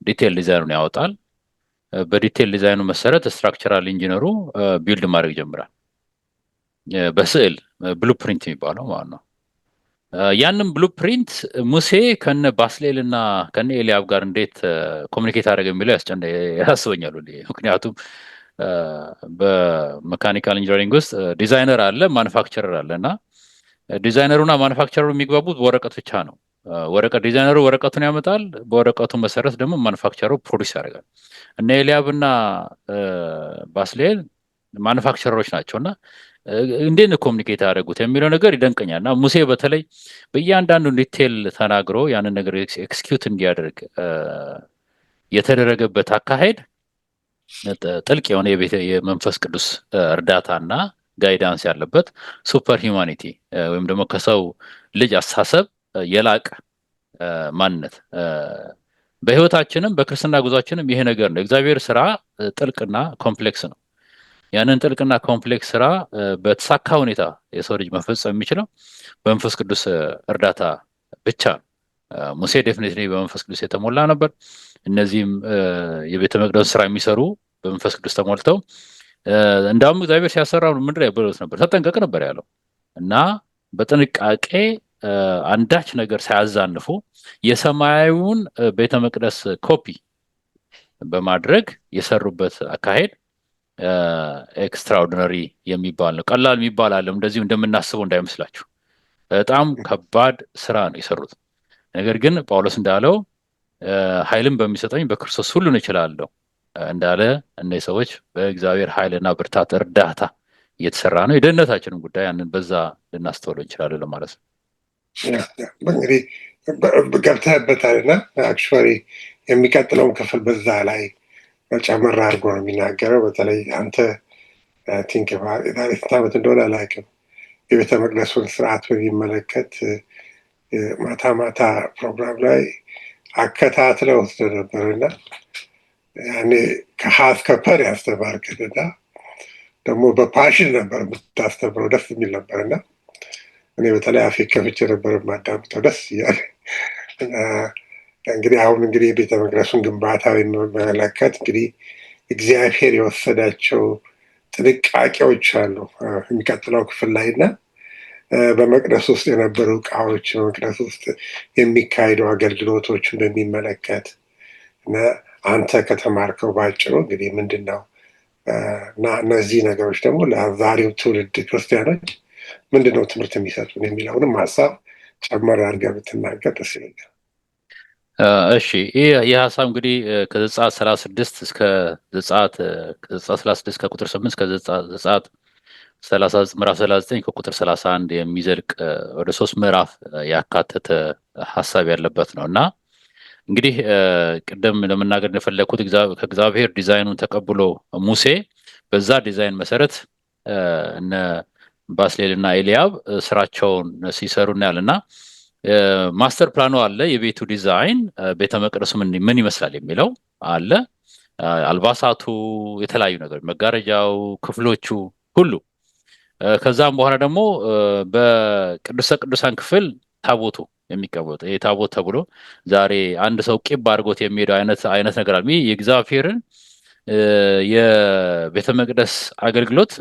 ዲቴል ዲዛይኑን ያወጣል። በዲቴል ዲዛይኑ መሰረት ስትራክቸራል ኢንጂነሩ ቢልድ ማድረግ ይጀምራል። በስዕል ብሉፕሪንት የሚባለው ማለት ነው። ያንን ብሉፕሪንት ሙሴ ከነ ባስልኤል እና ከነ ኤልያብ ጋር እንዴት ኮሚኒኬት አደረገ የሚለው ያስበኛሉ። ምክንያቱም በመካኒካል ኢንጂነሪንግ ውስጥ ዲዛይነር አለ፣ ማኑፋክቸረር አለ እና ዲዛይነሩና ማኑፋክቸረሩ የሚግባቡት በወረቀት ብቻ ነው። ዲዛይነሩ ወረቀቱን ያመጣል፣ በወረቀቱ መሰረት ደግሞ ማኑፋክቸረሩ ፕሮዲስ ያደርጋል። እነ ኤልያብ እና ባስልኤል ማኑፋክቸረሮች ናቸው እና እንዴት ነው ኮሚኒኬት ያደረጉት የሚለው ነገር ይደንቀኛል። እና ሙሴ በተለይ በእያንዳንዱ ዲቴል ተናግሮ ያንን ነገር ኤክስኪዩት እንዲያደርግ የተደረገበት አካሄድ ጥልቅ የሆነ የመንፈስ ቅዱስ እርዳታና ጋይዳንስ ያለበት ሱፐር ሂውማኒቲ ወይም ደግሞ ከሰው ልጅ አስተሳሰብ የላቀ ማንነት በህይወታችንም በክርስትና ጉዟችንም ይሄ ነገር ነው። እግዚአብሔር ስራ ጥልቅና ኮምፕሌክስ ነው። ያንን ጥልቅና ኮምፕሌክስ ስራ በተሳካ ሁኔታ የሰው ልጅ መፈጸም የሚችለው በመንፈስ ቅዱስ እርዳታ ብቻ ነው። ሙሴ ዴፊኒትሊ በመንፈስ ቅዱስ የተሞላ ነበር። እነዚህም የቤተ መቅደስ ስራ የሚሰሩ በመንፈስ ቅዱስ ተሞልተው እንዳውም እግዚአብሔር ሲያሰራው ምንድን ነው ብሎት ነበር? ተጠንቀቅ ነበር ያለው እና በጥንቃቄ አንዳች ነገር ሳያዛንፉ የሰማያዊውን ቤተ መቅደስ ኮፒ በማድረግ የሰሩበት አካሄድ ኤክስትራኦርዲነሪ የሚባል ነው። ቀላል የሚባል አለም እንደዚሁ እንደምናስበው እንዳይመስላችሁ። በጣም ከባድ ስራ ነው የሰሩት። ነገር ግን ጳውሎስ እንዳለው ኃይልን በሚሰጠኝ በክርስቶስ ሁሉን እችላለሁ እንዳለ እነዚህ ሰዎች በእግዚአብሔር ኃይልና ብርታት እርዳታ እየተሰራ ነው። የደህንነታችንን ጉዳይ ያንን በዛ ልናስተውለው እንችላለን ለማለት ነው። እንግዲህ ገብተህበታልና አክቹዋሊ የሚቀጥለውን ክፍል በዛ ላይ ጨምር አድርጎ ነው የሚናገረው። በተለይ አንተ ቲንክ ስንት ዓመት እንደሆነ አላውቅም፣ የቤተ መቅደሱን ስርዓት በሚመለከት ማታ ማታ ፕሮግራም ላይ አከታትለው ወስደ ነበርና ያኔ ከሀ እስከ ፐር ያስተማርክንና ደግሞ በፓሽን ነበር የምታስተምረው፣ ደስ የሚል ነበርና እኔ በተለይ አፌ ከፍቼ ነበር የማዳምጠው ደስ እያለ። እንግዲህ አሁን እንግዲህ የቤተ መቅደሱን ግንባታ የሚመለከት እንግዲህ እግዚአብሔር የወሰዳቸው ጥንቃቄዎች አሉ የሚቀጥለው ክፍል ላይ እና በመቅደስ ውስጥ የነበሩ እቃዎች፣ በመቅደስ ውስጥ የሚካሄዱ አገልግሎቶችን በሚመለከት እና አንተ ከተማርከው ባጭሩ እንግዲህ ምንድን ነው እና እነዚህ ነገሮች ደግሞ ለዛሬው ትውልድ ክርስቲያኖች ምንድን ነው ትምህርት የሚሰጡን የሚለውንም ሀሳብ ጨመር አድርገህ ብትናገር ደስ ይለኛል። እሺ፣ ይህ ሀሳብ እንግዲህ ከዘጸአት 36 እስከ ዘጸአት 36 ከቁጥር 8 እስከ ዘጸአት ምዕራፍ 39 ከቁጥር 31 የሚዘልቅ ወደ 3 ምዕራፍ ያካተተ ሀሳብ ያለበት ነው እና እንግዲህ ቅድም ለመናገር እንደፈለግኩት ከእግዚአብሔር ዲዛይኑን ተቀብሎ ሙሴ በዛ ዲዛይን መሰረት እነ ባስሌል እና ኤልያብ ስራቸውን ሲሰሩ እናያለን እና ማስተር ፕላኑ አለ። የቤቱ ዲዛይን ቤተ መቅደሱ ምን ይመስላል የሚለው አለ። አልባሳቱ፣ የተለያዩ ነገሮች፣ መጋረጃው፣ ክፍሎቹ ሁሉ። ከዛም በኋላ ደግሞ በቅዱሰ ቅዱሳን ክፍል ታቦቱ የሚቀመጥ ይሄ ታቦት ተብሎ ዛሬ አንድ ሰው ቂብ አድርጎት የሚሄደው አይነት ነገር አለ። የእግዚአብሔርን የቤተ መቅደስ አገልግሎት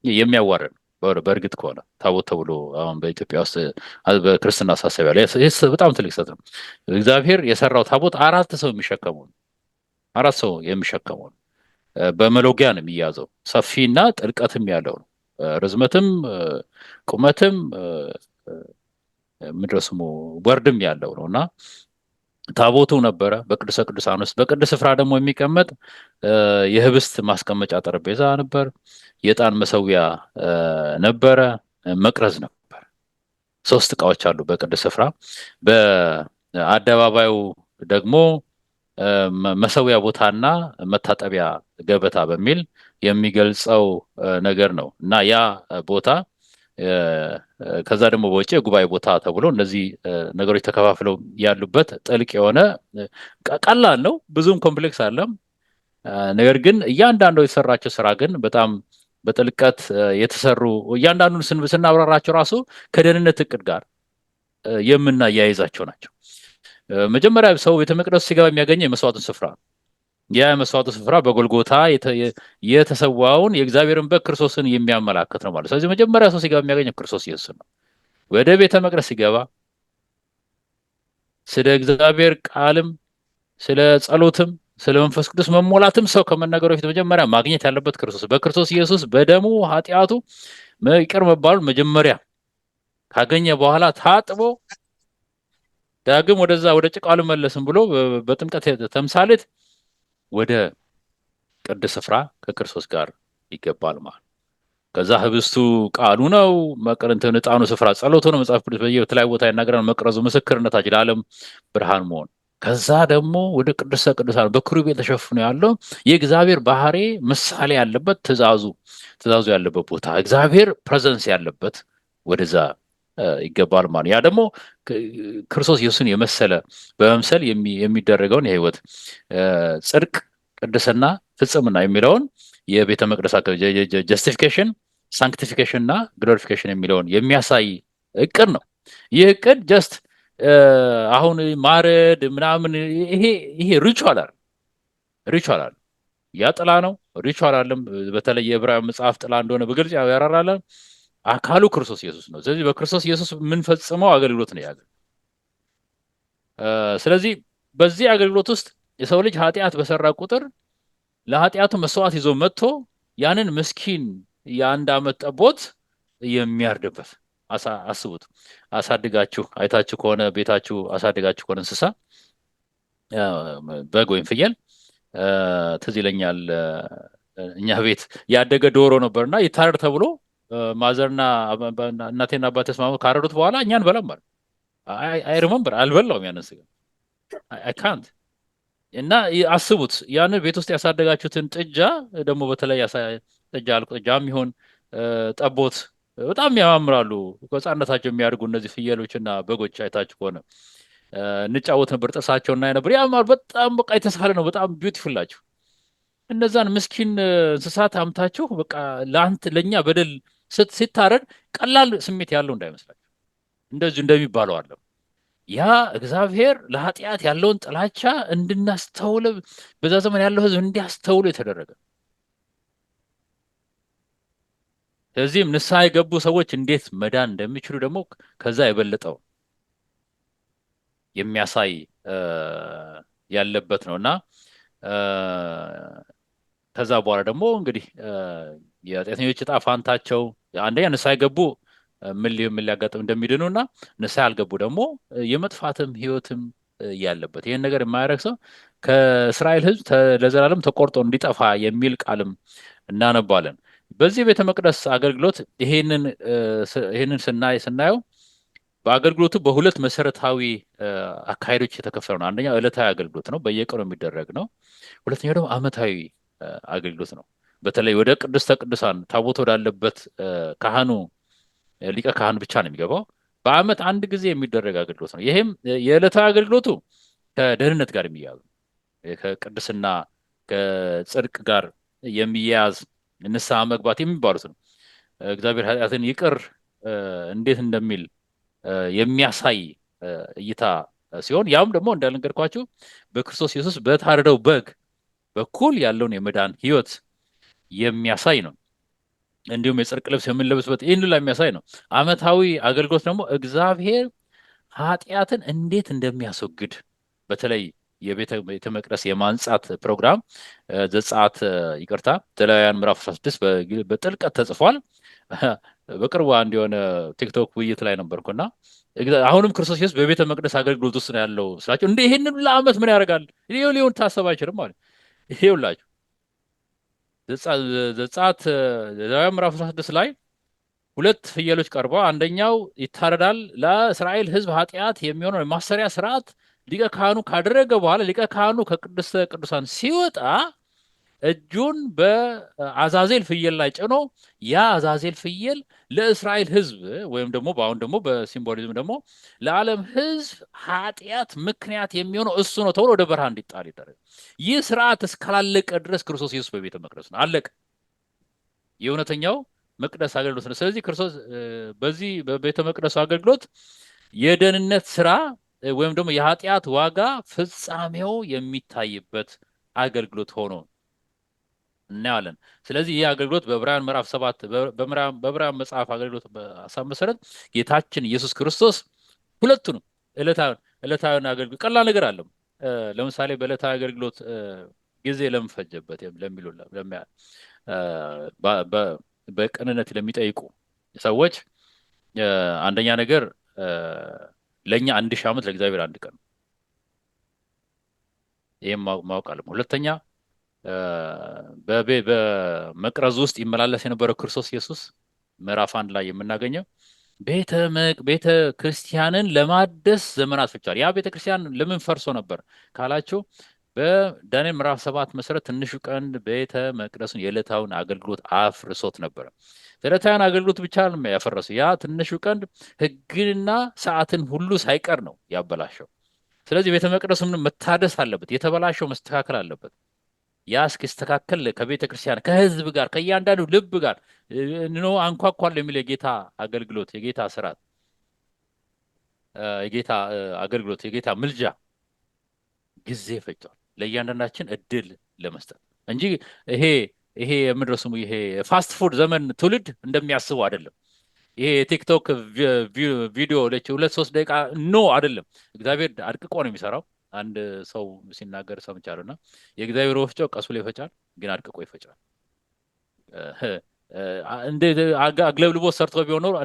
የሚያዋርድ ነው። በእርግጥ ከሆነ ታቦት ተብሎ አሁን በኢትዮጵያ ውስጥ በክርስትና አሳሰቢያ ላይ በጣም ትልቅ ስህተት ነው። እግዚአብሔር የሰራው ታቦት 4 ሰው የሚሸከመው በመሎጊያ ነው የሚያዘው። ሰፊና ጥልቀትም ያለው ነው። ርዝመትም ቁመትም ምድረስሙ ወርድም ያለው ነው እና ታቦቱ ነበረ በቅዱሰ ቅዱሳን ውስጥ። በቅዱስ ስፍራ ደግሞ የሚቀመጥ የህብስት ማስቀመጫ ጠረጴዛ ነበር። የዕጣን መሰዊያ ነበረ። መቅረዝ ነበር። 3 እቃዎች አሉ በቅዱስ ስፍራ። በአደባባዩ ደግሞ መሰዊያ ቦታና መታጠቢያ ገበታ በሚል የሚገልጸው ነገር ነው እና ያ ቦታ ከዛ ደግሞ በውጭ የጉባኤ ቦታ ተብሎ እነዚህ ነገሮች ተከፋፍለው ያሉበት ጥልቅ የሆነ ቀላል ነው፣ ብዙም ኮምፕሌክስ አለም። ነገር ግን እያንዳንዱ የተሰራቸው ስራ ግን በጣም በጥልቀት የተሰሩ እያንዳንዱን ስናብራራቸው ራሱ ከደህንነት እቅድ ጋር የምናያይዛቸው ናቸው። መጀመሪያ ሰው ቤተ መቅደስ ሲገባ የሚያገኘው የመስዋዕቱን ስፍራ ነው። ያ የመስዋዕቱ ስፍራ በጎልጎታ የተሰዋውን የእግዚአብሔርን በግ ክርስቶስን የሚያመላክት ነው ማለት። ስለዚህ መጀመሪያ ሰው ሲገባ የሚያገኘው ክርስቶስ ኢየሱስ ነው። ወደ ቤተ መቅደስ ሲገባ ስለ እግዚአብሔር ቃልም ስለ ጸሎትም ስለ መንፈስ ቅዱስ መሞላትም ሰው ከመናገሩ በፊት መጀመሪያ ማግኘት ያለበት በክርስቶስ ኢየሱስ በደሙ ኃጢአቱ ይቅር መባሉን መጀመሪያ ካገኘ በኋላ ታጥቦ ዳግም ወደ ጭቃው አልመለስም ብሎ በጥምቀት ተምሳሌት ወደ ቅዱስ ስፍራ ከክርስቶስ ጋር ይገባል ማለት። ከዛ ህብስቱ ቃሉ ነው። እንትን ዕጣኑ ስፍራ ጸሎቱ ነው። መጽሐፍ ቅዱስ በየተለያዩ ቦታ ይናገራል። መቅረዙ ምስክርነታችን ለዓለም ብርሃን መሆን። ከዛ ደግሞ ወደ ቅድስተ ቅዱሳን በኪሩቤል ተሸፍኖ ያለው የእግዚአብሔር ባህሪ ምሳሌ ያለበት ትእዛዙ ያለበት ቦታ እግዚአብሔር ፕሬዘንስ ያለበት ወደዛ ይገባል ማለት ያ ደግሞ ክርስቶስ ኢየሱስን የመሰለ በመምሰል የሚደረገውን የህይወት ጽድቅ፣ ቅድስና፣ ፍጽምና የሚለውን የቤተ መቅደስ ጀስቲፊኬሽን፣ ሳንክቲፊኬሽን እና ግሎሪፊኬሽን የሚለውን የሚያሳይ እቅድ ነው። ይህ እቅድ ጀስት አሁን ማረድ ምናምን ይሄ ሪቹዋል አለ ያ ጥላ ነው። ሪቹዋል አለም በተለይ የዕብራውያን መጽሐፍ ጥላ እንደሆነ በግልጽ ያራራለን። አካሉ ክርስቶስ ኢየሱስ ነው። ስለዚህ በክርስቶስ ኢየሱስ የምንፈጽመው አገልግሎት ነው ያገ ስለዚህ በዚህ አገልግሎት ውስጥ የሰው ልጅ ኃጢአት በሰራ ቁጥር ለኃጢአቱ መስዋዕት ይዞ መጥቶ ያንን ምስኪን የአንድ ዓመት ጠቦት የሚያርድበት አስቡት። አሳድጋችሁ አይታችሁ ከሆነ ቤታችሁ አሳድጋችሁ ከሆነ እንስሳ በግ ወይም ፍየል ትዝ ይለኛል። እኛ ቤት ያደገ ዶሮ ነበርና ይታረድ ተብሎ ማዘርና እናቴና አባቴ ተስማሙ። ካረዱት በኋላ እኛን በላም ማለት አይ ሪመምበር አልበላውም ያንን ስጋ አይ ካንት። እና አስቡት ያንን ቤት ውስጥ ያሳደጋችሁትን ጥጃ ደግሞ በተለይ ጥጃ አልኩ ጥጃም ይሆን ጠቦት በጣም ያማምራሉ። ከሕፃንነታቸው የሚያድጉ እነዚህ ፍየሎችና በጎች አይታችሁ ከሆነ እንጫወት ነበር። ጥርሳቸውና ነበር ያማር በጣም በቃ የተሳለ ነው። በጣም ቢዩቲፉል ናቸው። እነዛን ምስኪን እንስሳት አምታችሁ በቃ ለእኛ በደል ሲታረድ ቀላል ስሜት ያለው እንዳይመስላችሁ እንደዚሁ እንደሚባለው አለም ያ እግዚአብሔር ለኃጢአት ያለውን ጥላቻ እንድናስተውል በዛ ዘመን ያለው ሕዝብ እንዲያስተውሉ የተደረገ። ስለዚህም ንስሐ የገቡ ሰዎች እንዴት መዳን እንደሚችሉ ደግሞ ከዛ የበለጠው የሚያሳይ ያለበት ነውና ከዛ በኋላ ደግሞ እንግዲህ የኃጢአተኞች ዕጣ ፋንታቸው አንደኛ ንስሐ የገቡ ምን ሊያጋጥም እንደሚድኑና ንስሐ ያልገቡ ደግሞ የመጥፋትም ህይወትም ያለበት ይህን ነገር የማያደርግ ሰው ከእስራኤል ሕዝብ ለዘላለም ተቆርጦ እንዲጠፋ የሚል ቃልም እናነባለን። በዚህ ቤተ መቅደስ አገልግሎት ይሄንን ስናየው በአገልግሎቱ በሁለት መሰረታዊ አካሄዶች የተከፈለ ነው። አንደኛው ዕለታዊ አገልግሎት ነው፣ በየቀኑ የሚደረግ ነው። ሁለተኛው ደግሞ ዓመታዊ አገልግሎት ነው። በተለይ ወደ ቅድስተ ቅዱሳን ታቦት ወዳለበት ካህኑ ሊቀ ካህን ብቻ ነው የሚገባው። በዓመት አንድ ጊዜ የሚደረግ አገልግሎት ነው። ይሄም የዕለታዊ አገልግሎቱ ከደህንነት ጋር የሚያያዝ ከቅድስና ከጽድቅ ጋር የሚያያዝ ንስሐ መግባት የሚባሉት ነው። እግዚአብሔር ኃጢአትን ይቅር እንዴት እንደሚል የሚያሳይ እይታ ሲሆን ያም ደግሞ እንዳልነገርኳችሁ በክርስቶስ ኢየሱስ በታረደው በግ በኩል ያለውን የመዳን ህይወት የሚያሳይ ነው። እንዲሁም የጽድቅ ልብስ የምንለብስበት ይህን ሁሉ የሚያሳይ ነው። ዓመታዊ አገልግሎት ደግሞ እግዚአብሔር ኃጢአትን እንዴት እንደሚያስወግድ በተለይ የቤተ መቅደስ የማንጻት ፕሮግራም ዘጸአት ዘሌዋውያን ምዕራፍ 16 በጥልቀት ተጽፏል። በቅርቡ አንድ የሆነ ቲክቶክ ውይይት ላይ ነበርኩና አሁንም ክርስቶስ ኢየሱስ በቤተ መቅደስ አገልግሎት ውስጥ ነው ያለው ስላቸው እንደ ይህንን ለዓመት ምን ያደርጋል ሊሆን ታሰብ አይችልም ማለት ይሄውላችሁ ዘጸአት ዘሌዋውያን ምዕራፍ 16 ላይ ሁለት ፍየሎች ቀርበው አንደኛው ይታረዳል። ለእስራኤል ሕዝብ ኃጢአት የሚሆነው የማሰሪያ ስርዓት ሊቀ ካህኑ ካደረገ በኋላ ሊቀ ካህኑ ከቅድስተ ቅዱሳን ሲወጣ እጁን በአዛዜል ፍየል ላይ ጭኖ ያ አዛዜል ፍየል ለእስራኤል ሕዝብ ወይም ደግሞ በአሁን ደግሞ በሲምቦሊዝም ደግሞ ለዓለም ሕዝብ ኃጢአት ምክንያት የሚሆነው እሱ ነው ተብሎ ወደ በረሃ እንዲጣል ይደረግ። ይህ ስርዓት እስካላለቀ ድረስ ክርስቶስ ኢየሱስ በቤተ መቅደስ ነው። አለቀ። የእውነተኛው መቅደስ አገልግሎት ነው። ስለዚህ ክርስቶስ በዚህ በቤተ መቅደሱ አገልግሎት የደህንነት ስራ ወይም ደግሞ የኃጢአት ዋጋ ፍጻሜው የሚታይበት አገልግሎት ሆኖ እናያለን። ስለዚህ ይህ አገልግሎት በዕብራውያን ምዕራፍ 7 በዕብራውያን መጽሐፍ አገልግሎት በሀሳብ መሰረት ጌታችን ኢየሱስ ክርስቶስ ሁለቱንም ዕለታዊን አገልግሎት ቀላል ነገር አለም። ለምሳሌ በዕለታዊ አገልግሎት ጊዜ ለምን ፈጀበት ለሚሉ በቅንነት ለሚጠይቁ ሰዎች አንደኛ ነገር ለእኛ 1000 ዓመት ለእግዚአብሔር 1 ቀን ነው። ይህም ማወቅ አለም። ሁለተኛ በመቅረዝ ውስጥ ይመላለስ የነበረው ክርስቶስ ኢየሱስ ምዕራፍ 1 ላይ የምናገኘው ቤተ ክርስቲያንን ለማደስ ዘመናት ፈጅቷል። ያ ቤተ ክርስቲያን ለምን ፈርሶ ነበር ካላችሁ በዳንኤል ምዕራፍ 7 መሰረት ትንሹ ቀንድ ቤተ መቅደሱን የዕለታውን አገልግሎት አፍርሶት ነበር። የዕለታውን አገልግሎት ብቻ ነው ያፈረሰው። ያ ትንሹ ቀንድ ሕግንና ሰዓትን ሁሉ ሳይቀር ነው ያበላሸው። ስለዚህ ቤተ መቅደሱ መታደስ አለበት፣ የተበላሸው መስተካከል አለበት። ያ እስኪስተካከል ከቤተ ክርስቲያን ከህዝብ ጋር ከእያንዳንዱ ልብ ጋር አንኳኳል የሚል የጌታ አገልግሎት የጌታ ስርዓት የጌታ አገልግሎት የጌታ ምልጃ ጊዜ ፈጅቷል ለእያንዳንዳችን እድል ለመስጠት እንጂ ይሄ የምድረው ስሙ ይሄ ፋስት ፉድ ዘመን ትውልድ እንደሚያስቡ አይደለም። ይሄ የቲክቶክ ቪዲዮ ለሁለት 3 ደቂቃ አይደለም። እግዚአብሔር አድቅቆ ነው የሚሰራው። አንድ ሰው ሲናገር ሰምቻለሁና የእግዚአብሔር ወፍጮ ቀሱ ላይ ይፈጫል፣ ግን አድቅቆ ይፈጫል። እንደ አግለብልቦ ሰርቶ ቢሆን ኖሮ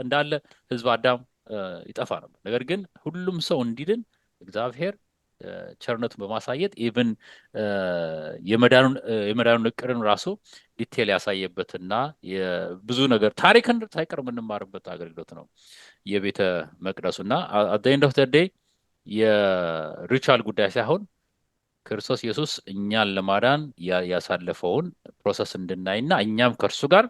እንዳለ ህዝብ አዳም ይጠፋ ነበር። ነገር ግን ሁሉም ሰው እንዲድን እግዚአብሔር ቸርነቱን በማሳየት ኢቭን የመዳኑን እቅድን ራሱ ዲቴል ያሳየበትና ብዙ ነገር ታሪክን ሳይቀር የምንማርበት አገልግሎት ነው የቤተ መቅደሱና at the end of the day የሪቹዋል ጉዳይ ሳይሆን ክርስቶስ ኢየሱስ እኛን ለማዳን ያሳለፈውን ፕሮሰስ እንድናይና እኛም ከእርሱ ጋር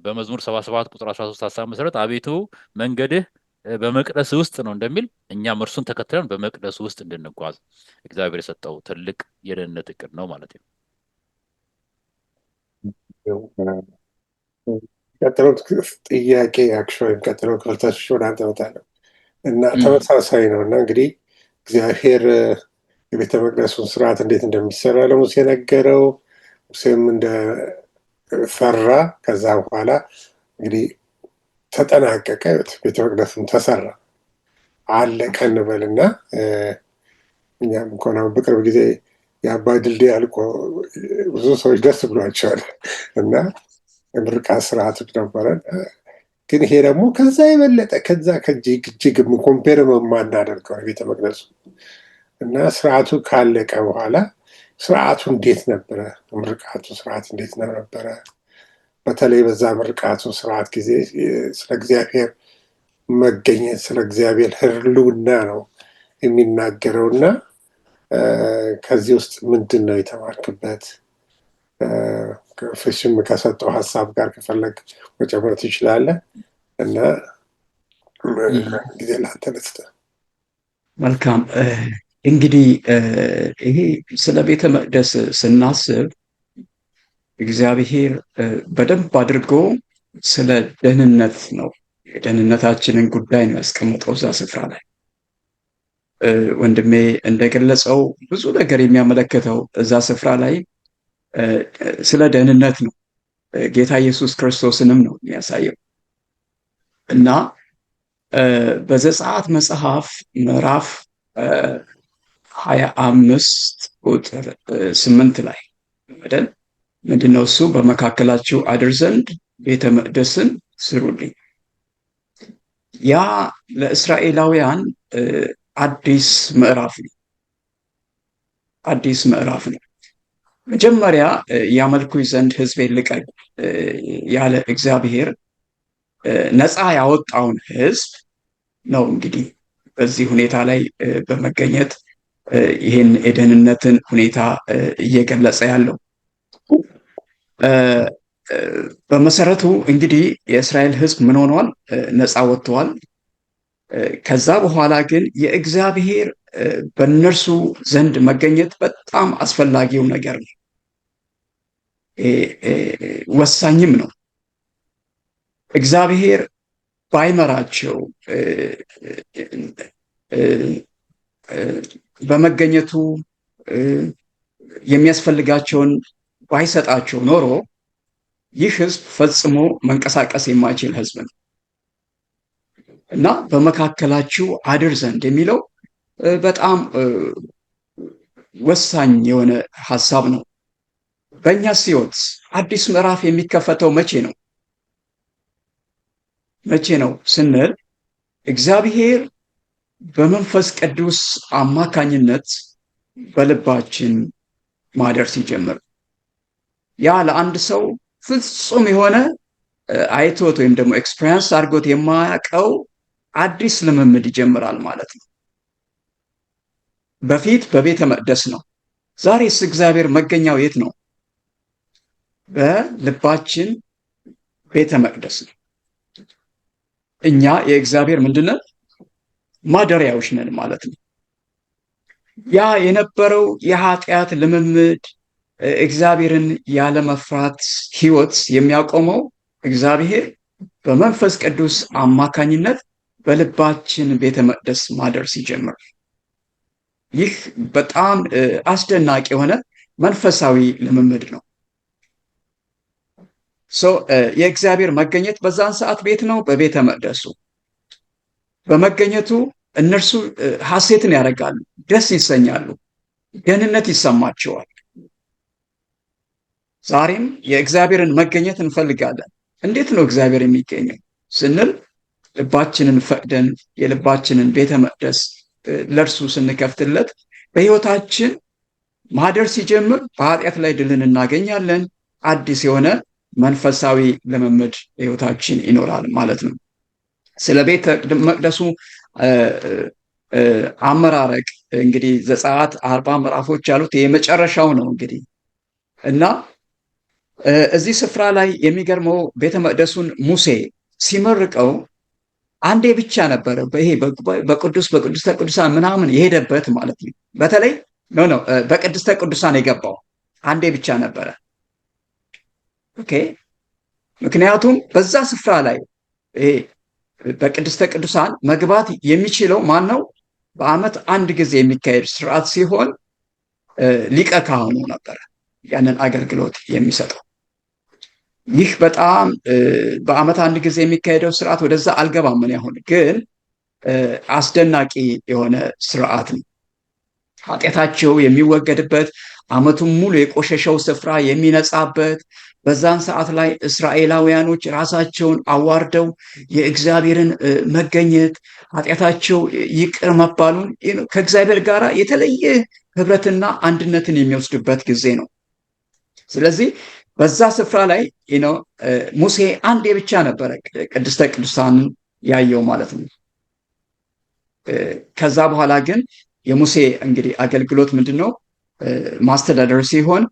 በመዝሙር 77 ቁጥር 13 ሐሳብ መሰረት አቤቱ መንገድህ በመቅደስ ውስጥ ነው እንደሚል እኛም እርሱን ተከትለን በመቅደስ ውስጥ እንድንጓዝ እግዚአብሔር የሰጠው ትልቅ የደህንነት እቅድ ነው ማለት ነው። ቀጥሎ ጥያቄ አክቹዋሊ ቀጥሎ ክፍልታችሁ ወደ አንተ እመጣለሁ እና ተመሳሳይ ነው እና እንግዲህ እግዚአብሔር የቤተ መቅደሱን ስርዓት እንዴት እንደሚሰራ ለሙሴ ነገረው። ሙሴም እንደፈራ ከዛ በኋላ እንግዲህ ተጠናቀቀ፣ ቤተ መቅደሱም ተሰራ አለቀ እንበልና እኛም እንኳን አሁን በቅርብ ጊዜ የአባይ ድልድይ አልቆ ብዙ ሰዎች ደስ ብሏቸዋል እና ምርቃት ስርዓት ነበረ። ግን ይሄ ደግሞ ከዛ የበለጠ ከዛ ከእጅግ ኮምፔር የማናደርገው ቤተ መቅደሱ እና ስርዓቱ ካለቀ በኋላ ስርዓቱ እንዴት ነበረ? ምርቃቱ ስርዓት እንዴት ነበረ? በተለይ በዛ ምርቃቱ ስርዓት ጊዜ ስለ እግዚአብሔር መገኘት ስለ እግዚአብሔር ሕልውና ነው የሚናገረው እና ከዚህ ውስጥ ምንድን ነው የተማርክበት? ፍሽም ከሰጠው ሀሳብ ጋር ከፈለግ መጨመር ትችላለህ እና ጊዜ ላንተ ልስጥህ። መልካም። እንግዲህ ይሄ ስለ ቤተ መቅደስ ስናስብ እግዚአብሔር በደንብ አድርጎ ስለ ደህንነት ነው የደህንነታችንን ጉዳይ ነው ያስቀመጠው እዛ ስፍራ ላይ። ወንድሜ እንደገለጸው ብዙ ነገር የሚያመለክተው እዛ ስፍራ ላይ ስለ ደህንነት ነው። ጌታ ኢየሱስ ክርስቶስንም ነው የሚያሳየው እና በዘጸአት መጽሐፍ ምዕራፍ 25 ቁጥር 8 ላይ ምንድነው እሱ? በመካከላችሁ አድር ዘንድ ቤተ መቅደስን ስሩልኝ። ያ ለእስራኤላውያን አዲስ ምዕራፍ ነው። አዲስ ምዕራፍ ነው። መጀመሪያ ያመልኩኝ ዘንድ ሕዝቤን ልቀቅ ያለ እግዚአብሔር ነፃ ያወጣውን ሕዝብ ነው እንግዲህ በዚህ ሁኔታ ላይ በመገኘት ይህን የደህንነትን ሁኔታ እየገለጸ ያለው። በመሰረቱ እንግዲህ የእስራኤል ሕዝብ ምን ሆኗል? ነፃ ወጥተዋል። ከዛ በኋላ ግን የእግዚአብሔር በእነርሱ ዘንድ መገኘት በጣም አስፈላጊው ነገር ነው፣ ወሳኝም ነው። እግዚአብሔር ባይመራቸው በመገኘቱ የሚያስፈልጋቸውን ባይሰጣቸው ኖሮ ይህ ህዝብ ፈጽሞ መንቀሳቀስ የማይችል ህዝብ ነው እና በመካከላችሁ አድር ዘንድ የሚለው በጣም ወሳኝ የሆነ ሀሳብ ነው። በእኛስ ሕይወት አዲስ ምዕራፍ የሚከፈተው መቼ ነው? መቼ ነው ስንል እግዚአብሔር በመንፈስ ቅዱስ አማካኝነት በልባችን ማደር ሲጀምር፣ ያ ለአንድ ሰው ፍጹም የሆነ አይቶት ወይም ደግሞ ኤክስፔሪንስ አድርጎት የማያውቀው አዲስ ልምምድ ይጀምራል ማለት ነው። በፊት በቤተ መቅደስ ነው። ዛሬስ እግዚአብሔር መገኛው የት ነው? በልባችን ቤተ መቅደስ ነው። እኛ የእግዚአብሔር ምንድነው? ማደሪያዎች ነን ማለት ነው። ያ የነበረው የኃጢአት ልምምድ እግዚአብሔርን ያለመፍራት ህይወት የሚያቆመው እግዚአብሔር በመንፈስ ቅዱስ አማካኝነት በልባችን ቤተ መቅደስ ማደር ሲጀምር፣ ይህ በጣም አስደናቂ የሆነ መንፈሳዊ ልምምድ ነው። የእግዚአብሔር መገኘት በዛን ሰዓት ቤት ነው፣ በቤተ መቅደሱ በመገኘቱ እነርሱ ሐሴትን ያደርጋሉ፣ ደስ ይሰኛሉ፣ ደህንነት ይሰማቸዋል። ዛሬም የእግዚአብሔርን መገኘት እንፈልጋለን። እንዴት ነው እግዚአብሔር የሚገኘው ስንል ልባችንን ፈቅደን የልባችንን ቤተ መቅደስ ለእርሱ ስንከፍትለት በህይወታችን ማደር ሲጀምር በኃጢአት ላይ ድልን እናገኛለን። አዲስ የሆነ መንፈሳዊ ልምምድ በህይወታችን ይኖራል ማለት ነው። ስለ ቤተ መቅደሱ አመራረቅ እንግዲህ ዘጸአት 40 ምዕራፎች ያሉት የመጨረሻው ነው እንግዲህ እና እዚህ ስፍራ ላይ የሚገርመው ቤተ መቅደሱን ሙሴ ሲመርቀው አንዴ ብቻ ነበረ ይሄ በቅዱስተ ቅዱሳን ምናምን የሄደበት ማለት ነው። በተለይ በቅድስተ ቅዱሳን የገባው አንዴ ብቻ ነበረ። ኦኬ፣ ምክንያቱም በዛ ስፍራ ላይ ይሄ በቅድስተ ቅዱሳን መግባት የሚችለው ማን ነው? በዓመት አንድ ጊዜ የሚካሄድ ስርዓት ሲሆን ሊቀ ካህኑ ነበረ ያንን አገልግሎት የሚሰጠው። ይህ በጣም በዓመት አንድ ጊዜ የሚካሄደው ስርዓት ወደዛ አልገባም። ምን ያሁን ግን አስደናቂ የሆነ ስርዓት ነው። ኃጢአታቸው የሚወገድበት፣ ዓመቱን ሙሉ የቆሸሸው ስፍራ የሚነጻበት፣ በዛን ሰዓት ላይ እስራኤላውያኖች ራሳቸውን አዋርደው የእግዚአብሔርን መገኘት ኃጢአታቸው ይቅር መባሉን ከእግዚአብሔር ጋር የተለየ ህብረትና አንድነትን የሚወስዱበት ጊዜ ነው። ስለዚህ በዛ ስፍራ ላይ ሙሴ አንዴ ብቻ ነበረ ቅድስተ ቅዱሳን ያየው ማለት ነው። ከዛ በኋላ ግን የሙሴ እንግዲህ አገልግሎት ምንድነው? ማስተዳደር ሲሆን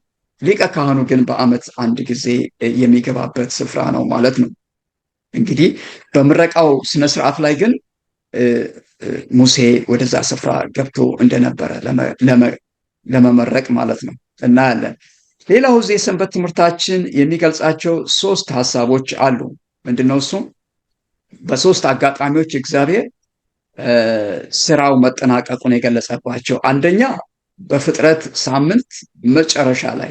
ሊቀ ካህኑ ግን በዓመት አንድ ጊዜ የሚገባበት ስፍራ ነው ማለት ነው። እንግዲህ በምረቃው ስነስርዓት ላይ ግን ሙሴ ወደዛ ስፍራ ገብቶ እንደነበረ ለመመረቅ ማለት ነው እናያለን። ሌላው እዚህ የሰንበት ትምህርታችን የሚገልጻቸው 3 ሐሳቦች አሉ። ምንድነው እሱም? በ3 አጋጣሚዎች እግዚአብሔር ስራው መጠናቀቁን የገለጸባቸው። አንደኛ በፍጥረት ሳምንት መጨረሻ ላይ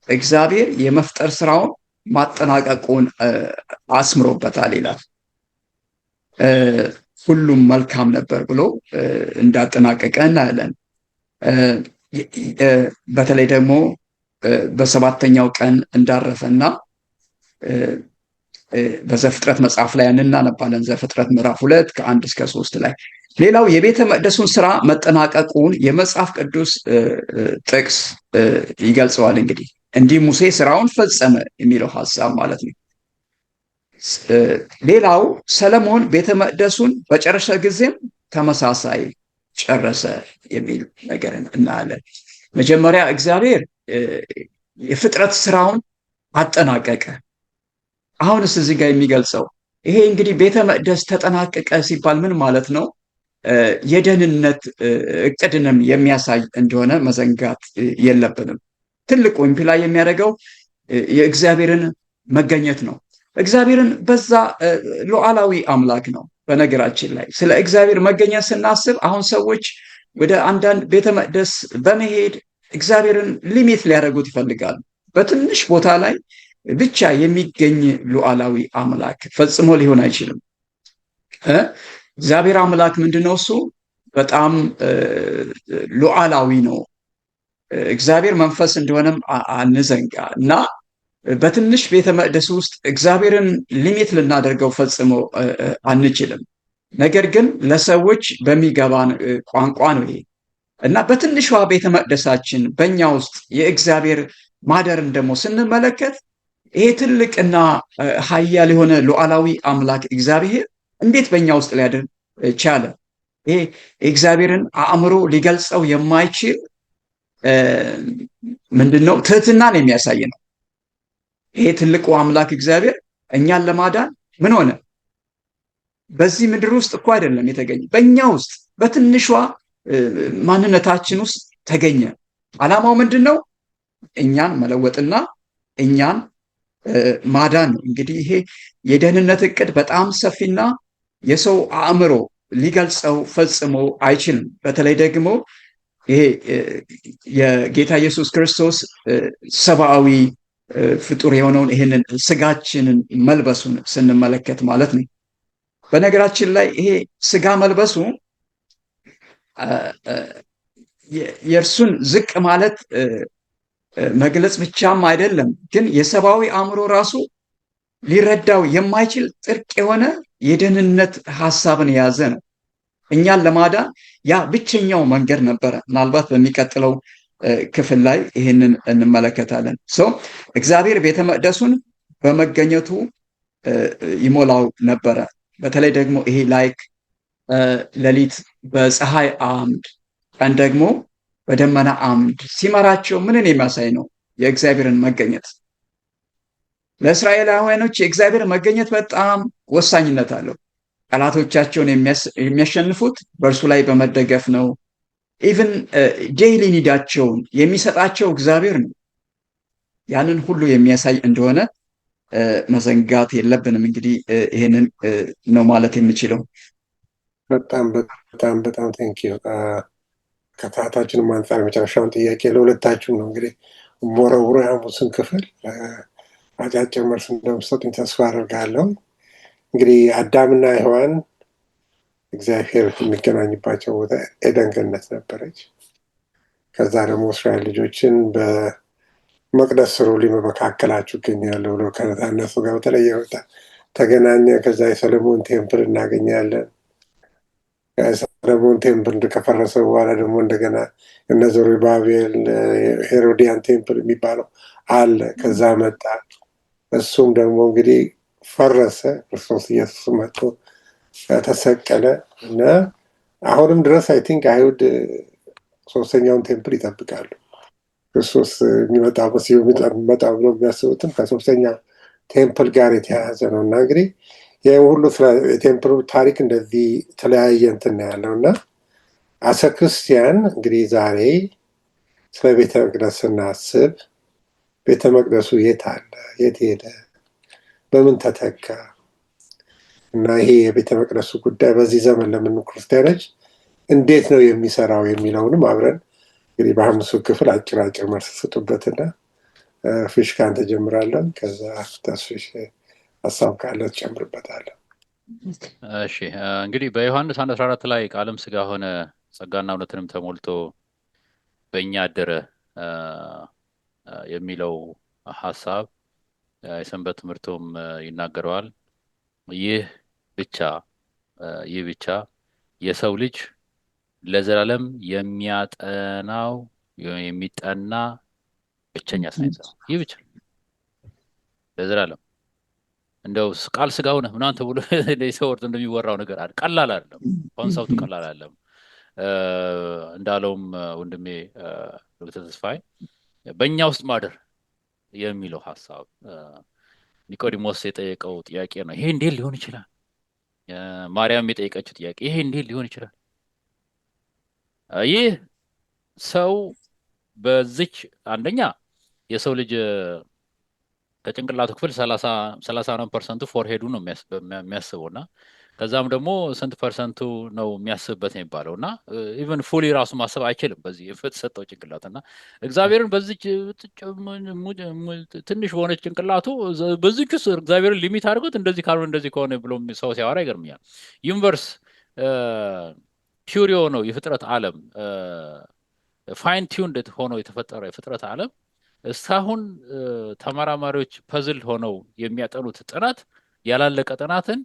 እግዚአብሔር የመፍጠር ስራውን ማጠናቀቁን አስምሮበታል ይላል። ሁሉም መልካም ነበር ብሎ እንዳጠናቀቀ እናያለን። በተለይ ደግሞ በ7ኛው ቀን እንዳረፈና በዘፍጥረት መጽሐፍ ላይ እናነባለን። ዘፍጥረት ምዕራፍ 2 ከ1 እስከ 3 ላይ። ሌላው የቤተ መቅደሱን ስራ መጠናቀቁን የመጽሐፍ ቅዱስ ጥቅስ ይገልጸዋል። እንግዲህ እንዲህ ሙሴ ስራውን ፈጸመ የሚለው ሐሳብ ማለት ነው። ሌላው ሰለሞን ቤተ መቅደሱን በጨረሰ ጊዜም ተመሳሳይ ጨረሰ የሚል ነገርን እናያለን። መጀመሪያ እግዚአብሔር የፍጥረት ስራውን አጠናቀቀ። አሁንስ እዚህ ጋር የሚገልጸው ይሄ እንግዲህ ቤተ መቅደስ ተጠናቀቀ ሲባል ምን ማለት ነው? የደህንነት እቅድንም የሚያሳይ እንደሆነ መዘንጋት የለብንም። ትልቁ ኢምፕላይ የሚያደርገው የእግዚአብሔርን መገኘት ነው። እግዚአብሔርን በዛ ሉዓላዊ አምላክ ነው። በነገራችን ላይ ስለ እግዚአብሔር መገኘት ስናስብ አሁን ሰዎች ወደ አንዳንድ ቤተ መቅደስ በመሄድ እግዚአብሔርን ሊሚት ሊያደርጉት ይፈልጋሉ። በትንሽ ቦታ ላይ ብቻ የሚገኝ ሉዓላዊ አምላክ ፈጽሞ ሊሆን አይችልም። እግዚአብሔር አምላክ ምንድነው? እሱ በጣም ሉዓላዊ ነው። እግዚአብሔር መንፈስ እንደሆነም አንዘንጋ እና በትንሽ ቤተ መቅደስ ውስጥ እግዚአብሔርን ሊሚት ልናደርገው ፈጽሞ አንችልም። ነገር ግን ለሰዎች በሚገባን ቋንቋ ነው ይሄ እና በትንሿ ቤተ መቅደሳችን በእኛ ውስጥ የእግዚአብሔር ማደርን ደግሞ ስንመለከት ይሄ ትልቅና ኃያል የሆነ ሉዓላዊ አምላክ እግዚአብሔር እንዴት በእኛ ውስጥ ሊያድር ቻለ? ይሄ እግዚአብሔርን አእምሮ ሊገልጸው የማይችል ምንድነው? ትህትናን የሚያሳይ ነው። ይሄ ትልቁ አምላክ እግዚአብሔር እኛን ለማዳን ምን ሆነ? በዚህ ምድር ውስጥ እኮ አይደለም የተገኘ፣ በእኛ ውስጥ በትንሿ ማንነታችን ውስጥ ተገኘ። ዓላማው ምንድን ነው? እኛን መለወጥና እኛን ማዳን ነው። እንግዲህ ይሄ የደህንነት እቅድ በጣም ሰፊና የሰው አእምሮ ሊገልጸው ፈጽሞ አይችልም። በተለይ ደግሞ ይሄ የጌታ ኢየሱስ ክርስቶስ ሰብአዊ ፍጡር የሆነውን ይህንን ስጋችንን መልበሱን ስንመለከት ማለት ነው። በነገራችን ላይ ይሄ ስጋ መልበሱ የእርሱን ዝቅ ማለት መግለጽ ብቻም አይደለም፣ ግን የሰብአዊ አእምሮ ራሱ ሊረዳው የማይችል ጥልቅ የሆነ የደህንነት ሀሳብን የያዘ ነው። እኛን ለማዳን ያ ብቸኛው መንገድ ነበረ። ምናልባት በሚቀጥለው ክፍል ላይ ይህንን እንመለከታለን። እግዚአብሔር ቤተ መቅደሱን በመገኘቱ ይሞላው ነበረ። በተለይ ደግሞ ይሄ ላይክ ሌሊት በፀሐይ አምድ፣ ቀን ደግሞ በደመና አምድ ሲመራቸው ምንን የሚያሳይ ነው? የእግዚአብሔርን መገኘት። ለእስራኤላውያኖች የእግዚአብሔር መገኘት በጣም ወሳኝነት አለው። ጠላቶቻቸውን የሚያሸንፉት በእርሱ ላይ በመደገፍ ነው። ኢቭን ዴይሊ ኒዳቸውን የሚሰጣቸው እግዚአብሔር ነው። ያንን ሁሉ የሚያሳይ እንደሆነ መዘንጋት የለብንም። እንግዲህ ይሄንን ነው ማለት የምችለው። በጣም በጣም በጣም ቴንኪው። ከሰዓታችንም አንጻር የመጨረሻውን ጥያቄ ለሁለታችሁም ነው እንግዲህ ሞረውሮ የሐሙስን ክፍል አጫጭር መልስ እንደምትሰጡኝ ተስፋ አደርጋለሁ። እንግዲህ አዳምና ሔዋን እግዚአብሔር የሚገናኝባቸው ቦታ ኤደን ገነት ነበረች። ከዛ ደግሞ እስራኤል ልጆችን በመቅደስ ስሩልኝ በመካከላችሁ እገኛለሁ ብሎ ከነሱ ጋር በተለየ ቦታ ተገናኘ። ከዛ የሰለሞን ቴምፕል እናገኛለን። የሰለሞን ቴምፕል ከፈረሰ በኋላ ደግሞ እንደገና እነ ዘሩባቤል ሄሮዲያን ቴምፕል የሚባለው አለ። ከዛ መጣ። እሱም ደግሞ እንግዲህ ፈረሰ። ክርስቶስ ኢየሱስ መጥቶ ተሰቀለ እና አሁንም ድረስ አይ ቲንክ አይሁድ ሶስተኛውን ቴምፕል ይጠብቃሉ። ክርስቶስ የሚመጣ መሲሁ የሚመጣ ብሎ የሚያስቡትም ከሶስተኛው ቴምፕል ጋር የተያያዘ ነው እና እንግዲህ ይህ ሁሉ የቴምፕሉ ታሪክ እንደዚህ የተለያየ እንትን ያለው እና አሰ ክርስቲያን እንግዲህ ዛሬ ስለ ቤተ መቅደስ ስናስብ ቤተ መቅደሱ የት አለ? የት ሄደ? በምን ተተካ? እና ይሄ የቤተ መቅደሱ ጉዳይ በዚህ ዘመን ለምን ክርስቲያኖች እንዴት ነው የሚሰራው የሚለውንም አብረን እንግዲህ በሐሙሱ ክፍል አጭር መልስ ስጡበትና ፊሽ ካንተ ጀምራለን። ከዛ ተስፊሽ ሀሳብ ካለ ትጨምርበታለህ። እሺ እንግዲህ በዮሐንስ 1:14 ላይ ቃልም ስጋ ሆነ ጸጋና እውነትንም ተሞልቶ በእኛ አደረ የሚለው ሀሳብ የሰንበት ትምህርቱም ይናገረዋል። ይህ ብቻ የሰው ልጅ ለዘላለም የሚጠና ብቸኛ ሳይንስ ነው። ይህ ብቻ ለዘላለም እንደው ቃል ስጋ ሆነ ምናምን ተብሎ ለሰው ወርቶ እንደሚወራው ነገር ቀላል አይደለም። ኮንሰፕቱ ቀላል አይደለም። እንዳለውም ወንድሜ ዶክተር ተስፋዬ በእኛ ውስጥ ማደር የሚለው ሀሳብ ኒቆዲሞስ የጠየቀው ጥያቄ ነው። ይሄ እንዴት ሊሆን ይችላል? ማርያም የጠየቀችው ጥያቄ ይሄ እንዴት ሊሆን ይችላል? ይህ ሰው በዚች አንደኛ የሰው ልጅ ከጭንቅላቱ ክፍል 30% ፎርሄዱ ነው የሚያስበውና ከዛም ደግሞ ስንት ፐርሰንቱ ነው የሚያስብበት የሚባለው እና ኢቨን ፉሊ ራሱ ማሰብ አይችልም በዚህ የተሰጠው ጭንቅላት እና እግዚአብሔርን በዚች ትንሽ በሆነች ጭንቅላቱ በዚች ውስጥ እግዚአብሔርን ሊሚት አድርጎት እንደዚህ ካልሆነ እንደዚህ ከሆነ ብሎ ሰው ሲያወራ ይገርምኛል። ዩኒቨርስ ፒውር የሆነው የፍጥረት ዓለም ፋይን ቲዩንድ ሆኖ የተፈጠረ የፍጥረት ዓለም እስካሁን ተመራማሪዎች ፐዝል ሆነው የሚያጠኑት ጥናት ያላለቀ ጥናትን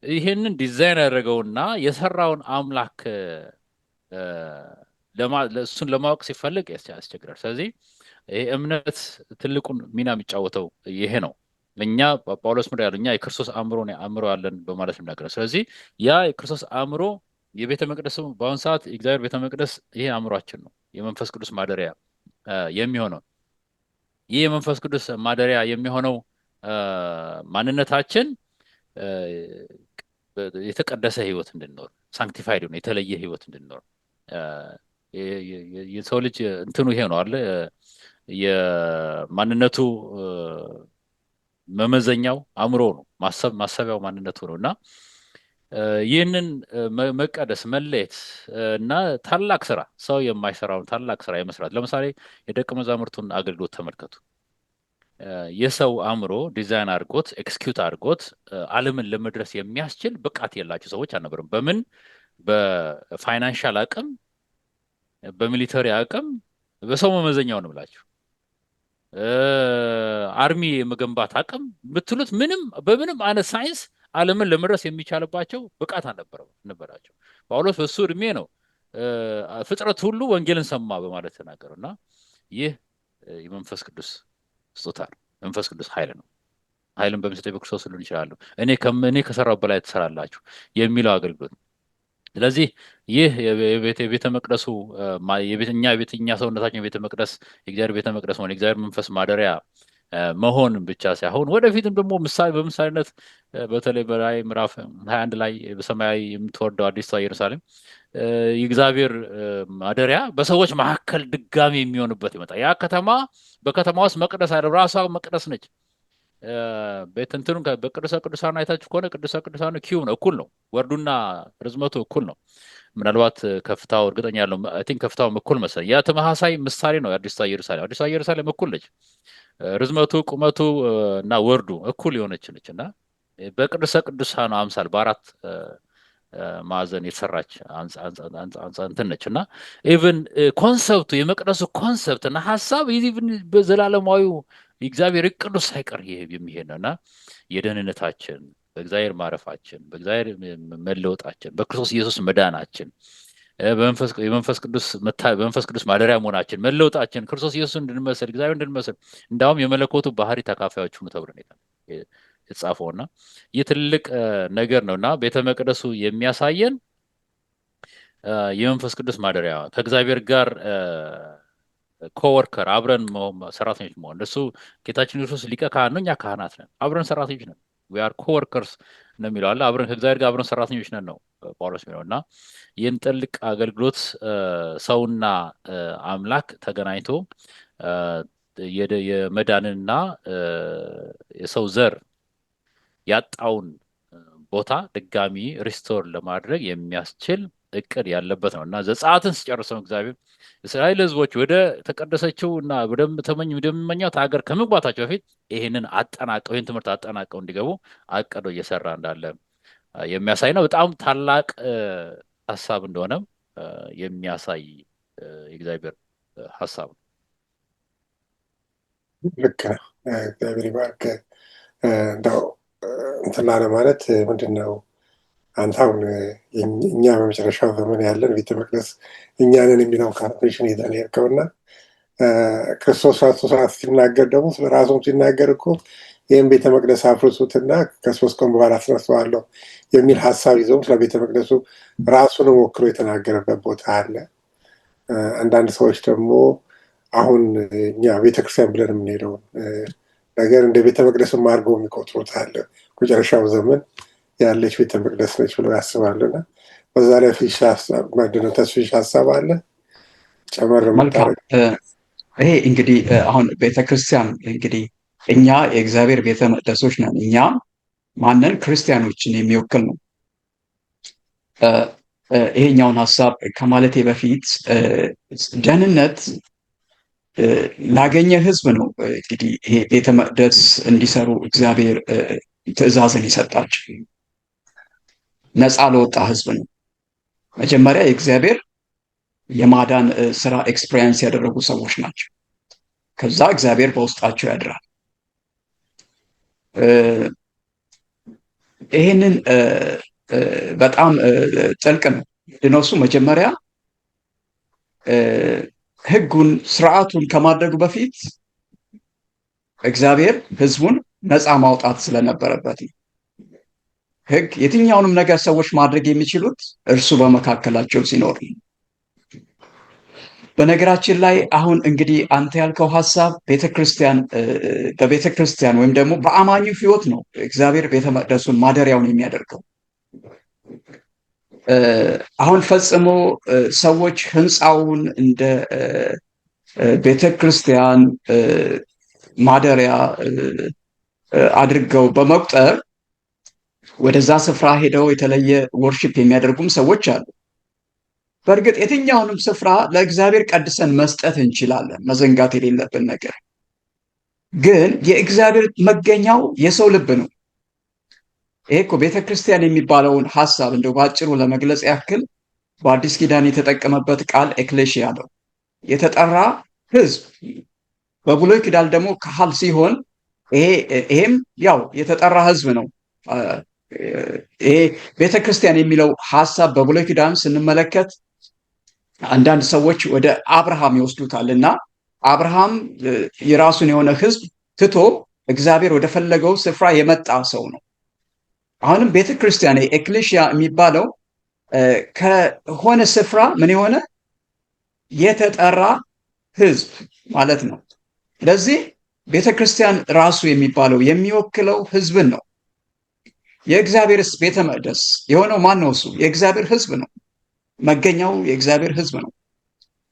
ይሄንን ዲዛይን ያደረገውና የሰራውን አምላክ እሱን ለማወቅ ሲፈልግ ያስቸግራል። ስለዚህ ይሄ እምነት ትልቁን ሚና የሚጫወተው ይሄ ነው። እኛ ጳውሎስ ምንድን ያለው እኛ የክርስቶስ አእምሮ ያለን በማለት የሚናገረው። ስለዚህ ያ የክርስቶስ አእምሮ የቤተ መቅደሱ በአሁኑ ሰዓት የእግዚአብሔር ቤተ መቅደስ ይሄ አእምሯችን ነው፣ የመንፈስ ቅዱስ ማደሪያ የሚሆነው። ይህ የመንፈስ ቅዱስ ማደሪያ የሚሆነው ማንነታችን የተቀደሰ ህይወት እንድንኖር፣ ሳንክቲፋይድ ሆነ የተለየ ህይወት እንድንኖር የሰው ልጅ እንትኑ ይሄ ነው አለ የማንነቱ መመዘኛው አእምሮ ነው፣ ማሰቢያው ማንነቱ ነው። እና ይህንን መቀደስ መለየት እና ታላቅ ስራ ሰው የማይሰራውን ታላቅ ስራ የመስራት ለምሳሌ የደቀ መዛሙርቱን አገልግሎት ተመልከቱ። የሰው አእምሮ ዲዛይን አድርጎት ኤክስኪዩት አድርጎት ዓለምን ለመድረስ የሚያስችል ብቃት የላቸው ሰዎች አልነበሩም። በምን በፋይናንሻል አቅም፣ በሚሊተሪ አቅም፣ በሰው መመዘኛው ነው ብላችሁ አርሚ የመገንባት አቅም ብትሉት በምንም አይነት ሳይንስ ዓለምን ለመድረስ የሚቻልባቸው ብቃት አልነበራቸው። ጳውሎስ በሱ እድሜ ነው ፍጥረት ሁሉ ወንጌልን ሰማ በማለት ተናገረው። እና ይህ የመንፈስ ቅዱስ ስጦታ ነው። መንፈስ ቅዱስ ኃይል ነው። ኃይልን በሚሰጠው በክርስቶስ ሁሉን ይችላሉ፣ እኔ ከሰራው በላይ ትሰራላችሁ የሚለው አገልግሎት። ስለዚህ ይህ የቤተ መቅደሱ እኛ ሰውነታችን የቤተ መቅደስ የእግዚአብሔር ቤተ መቅደስ መሆን የእግዚአብሔር መንፈስ ማደሪያ መሆን ብቻ ሳይሆን ወደፊትም ደግሞ በምሳሌነት በተለይ በራዕይ ምዕራፍ 21 ላይ በሰማያዊ የምትወርደው አዲስቷ ኢየሩሳሌም የእግዚአብሔር ማደሪያ በሰዎች መካከል ድጋሚ የሚሆንበት ይመጣል። ያ በከተማ ውስጥ መቅደስ አይደለም፣ ራሷ መቅደስ ነች። በትንትኑ በቅዱሰ ቅዱሳን አይታችሁ ከሆነ ቅዱሰ ቅዱሳን ኪው ነው፣ እኩል ነው። ወርዱና ርዝመቱ እኩል ነው። ምናልባት ከፍታው እርግጠኛ ያለው አይ ቲንክ ከፍታው እኩል መሰለኝ። ያ ተመሳሳይ ምሳሌ ነው የአዲስቷ ኢየሩሳሌም። አዲስቷ ኢየሩሳሌም እኩል ነች። ርዝመቱ፣ ቁመቱ እና ወርዱ እኩል የሆነች ነች እና በቅዱሰ ቅዱሳኑ አምሳል በአራት ማዕዘን የተሰራች እንትን ነች እና ኢቭን ኮንሰፕቱ የመቅደሱ ኮንሰፕት እና ሀሳብ ኢቭን በዘላለማዊ የእግዚአብሔር እቅዱ ሳይቀር የሚሄድ ነው እና የደህንነታችን በእግዚአብሔር ማረፋችን፣ በእግዚአብሔር መለወጣችን፣ በክርስቶስ ኢየሱስ መዳናችን፣ በመንፈስ ቅዱስ ማደሪያ መሆናችን፣ መለወጣችን፣ ክርስቶስ ኢየሱስ እንድንመስል፣ እግዚአብሔር እንድንመስል እንዳውም የመለኮቱ ባህሪ ተካፋዮች ሁኑ ተብሎ የተጻፈው እና ይህ ትልቅ ነገር ነው እና ቤተ መቅደሱ የሚያሳየን የመንፈስ ቅዱስ ማደሪያ ከእግዚአብሔር ጋር ኮወርከር አብረን ሰራተኞች መሆን። እሱ ጌታችን ኢየሱስ ሊቀ ካህን ነው፣ እኛ ካህናት ነን፣ አብረን ሰራተኞች ነን። ዊ አር ኮወርከርስ ነው የሚለው አለ። አብረን ከእግዚአብሔር ጋር አብረን ሰራተኞች ነን ነው ጳውሎስ የሚለው እና ይህን ጥልቅ አገልግሎት ሰውና አምላክ ተገናኝቶ የመዳንና የሰው ዘር ያጣውን ቦታ ድጋሚ ሪስቶር ለማድረግ የሚያስችል እቅድ ያለበት ነው እና ዘጸአትን ሲጨርሰው እግዚአብሔር እስራኤል ሕዝቦች ወደ ተቀደሰችው እና ወደምመኛት ሀገር ከመግባታቸው በፊት ይህንን ትምህርት አጠናቀው እንዲገቡ አቅዶ እየሰራ እንዳለ የሚያሳይ ነው። በጣም ታላቅ ሀሳብ እንደሆነም የሚያሳይ የእግዚአብሔር ሀሳብ ነው። ልክ ነው። እግዚአብሔር ይባርክ። እንደው እንትና ለማለት ምንድን ነው አንተ አሁን እኛ በመጨረሻው ዘመን ያለን ቤተ መቅደስ እኛንን የሚለው ካርቴሽን ይዘን ሄድከውና ክርስቶስ ሲናገር ደግሞ ስለ ራሱም ሲናገር እኮ ይህም ቤተ መቅደስ አፍርሱትና ከ3 ቀን በኋላ አስነሳዋለሁ የሚል ሀሳብ ይዘውም ስለ ቤተ መቅደሱ ራሱንም ወክሎ የተናገረበት ቦታ አለ። አንዳንድ ሰዎች ደግሞ አሁን እኛ ቤተክርስቲያን ብለን የምንሄደው ነገር እንደ ቤተ መቅደስም አድርገው የሚቆጥሩት አለ። መጨረሻው ዘመን ያለች ቤተ መቅደስ ነች ብለው ያስባሉና በዛ ላይ ተስፊሽ ሀሳብ አለ ጨመር መልካም። ይሄ እንግዲህ አሁን ቤተክርስቲያን እንግዲህ እኛ የእግዚአብሔር ቤተ መቅደሶች ነን። እኛ ማንን? ክርስቲያኖችን የሚወክል ነው። ይሄኛውን ሀሳብ ከማለቴ በፊት ደህንነት ላገኘ ህዝብ ነው እንግዲህ ይሄ ቤተ መቅደስ እንዲሰሩ እግዚአብሔር ትእዛዝን ይሰጣቸው። ነፃ ለወጣ ህዝብ ነው። መጀመሪያ የእግዚአብሔር የማዳን ስራ ኤክስፔሪየንስ ያደረጉ ሰዎች ናቸው። ከዛ እግዚአብሔር በውስጣቸው ያድራል። ይህንን በጣም ጥልቅ ነው። እነሱ መጀመሪያ ህጉን ስርዓቱን ከማድረጉ በፊት እግዚአብሔር ህዝቡን ነፃ ማውጣት ስለነበረበት ነው። ህግ የትኛውንም ነገር ሰዎች ማድረግ የሚችሉት እርሱ በመካከላቸው ሲኖር ነው። በነገራችን ላይ አሁን እንግዲህ አንተ ያልከው ሐሳብ ቤተክርስቲያን በቤተክርስቲያን ወይም ደግሞ በአማኙ ህይወት ነው እግዚአብሔር ቤተ መቅደሱን ማደሪያውን የሚያደርገው። አሁን ፈጽሞ ሰዎች ህንፃውን እንደ ቤተክርስቲያን ማደሪያ አድርገው በመቁጠር ወደዛ ስፍራ ሄደው የተለየ ወርሺፕ የሚያደርጉም ሰዎች አሉ። በእርግጥ የትኛውንም ስፍራ ለእግዚአብሔር ቀድሰን መስጠት እንችላለን፣ መዘንጋት የሌለብን ነገር ግን የእግዚአብሔር መገኛው የሰው ልብ ነው። ይሄ እኮ ቤተክርስቲያን የሚባለውን ሐሳብ እንደው ባጭሩ ለመግለጽ ያክል በአዲስ ኪዳን የተጠቀመበት ቃል ኤክሌሽያ ነው፣ የተጠራ ህዝብ። በብሉይ ኪዳን ደግሞ ካህል ሲሆን ይሄም ያው የተጠራ ህዝብ ነው። ይሄ ቤተክርስቲያን የሚለው ሐሳብ በብሉይ ኪዳን ስንመለከት አንዳንድ ሰዎች ወደ አብርሃም ይወስዱታል እና አብርሃም የራሱን የሆነ ህዝብ ትቶ እግዚአብሔር ወደ ፈለገው ስፍራ የመጣ ሰው ነው። አሁንም ቤተክርስቲያን ኤክሌሽያ የሚባለው ከሆነ ስፍራ ምን የሆነ የተጠራ ህዝብ ማለት ነው። ስለዚህ ቤተክርስቲያን ራሱ የሚባለው የሚወክለው ህዝብን ነው። የእግዚአብሔርስ ቤተ መቅደስ የሆነው ማን ነው? እሱ የእግዚአብሔር ህዝብ ነው። መገኛው የእግዚአብሔር ህዝብ ነው።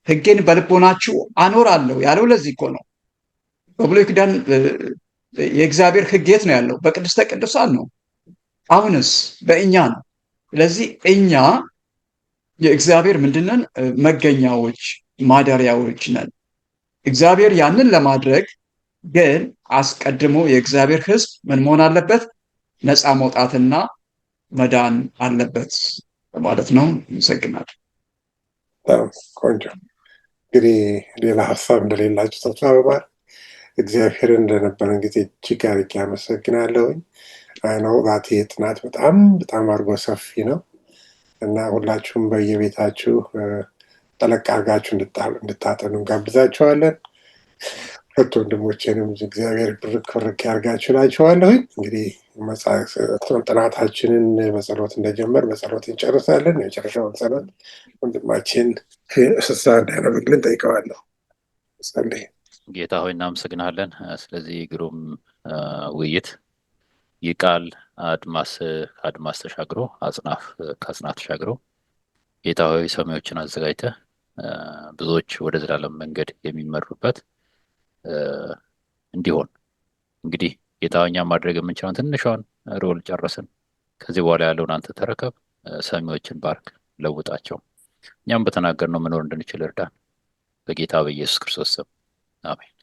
ህጌን በልቦናችሁ አኖራለሁ ያለው ለዚህ እኮ ነው። በብሉይ ኪዳን የእግዚአብሔር ህግ የት ነው ያለው? በቅድስተ ቅዱሳን ነው። አሁንስ በእኛ ነው። ስለዚህ እኛ የእግዚአብሔር ምንድነን? መገኛዎች፣ ማደሪያዎች ነን። እግዚአብሔር ያንን ለማድረግ ግን አስቀድሞ የእግዚአብሔር ህዝብ ምን መሆን አለበት? ነፃ መውጣትና መዳን አለበት ማለት ነው። አመሰግናለሁ። ቆንጆ። እንግዲህ ሌላ ሀሳብ እንደሌላችሁ ተስፋ በማድረግ እግዚአብሔርን እንደነበረን ጊዜ እጅግ አድርጌ አመሰግናለሁኝ። አይነው ራቴ ጥናት በጣም አድርጎ ሰፊ ነው እና ሁላችሁም በየቤታችሁ ጠለቅ አድርጋችሁ እንድታጠኑ እንጋብዛችኋለን። ሁለት ወንድሞቼንም እግዚአብሔር ብርክ ያርጋችሁ እላችኋለሁኝ። እንግዲህ ጥናታችንን በጸሎት እንደጀመር በጸሎት እንጨርሳለን። የመጨረሻውን ጸሎት ወንድማችን ፍስሐ እንዲያነብልን ጠይቀዋለሁ። ጸልይ። ጌታ ሆይ እናመሰግናለን ስለዚህ ግሩም ውይይት። ይህ ቃል አድማስ ተሻግሮ ከአጽናፍ ተሻግሮ ጌታ ሆይ ሰሚዎችን አዘጋጅተህ ብዙዎች ወደ ዘላለም መንገድ የሚመሩበት እንዲሆን እንግዲህ ጌታ እኛ ማድረግ የምንችለውን ትንሿን ሮል ጨረስን። ከዚህ በኋላ ያለውን አንተ ተረከብ። ሰሚዎችን ባርክ፣ ለውጣቸው። እኛም በተናገርነው መኖር እንድንችል እርዳን። በጌታ በኢየሱስ ክርስቶስ ስም አሜን።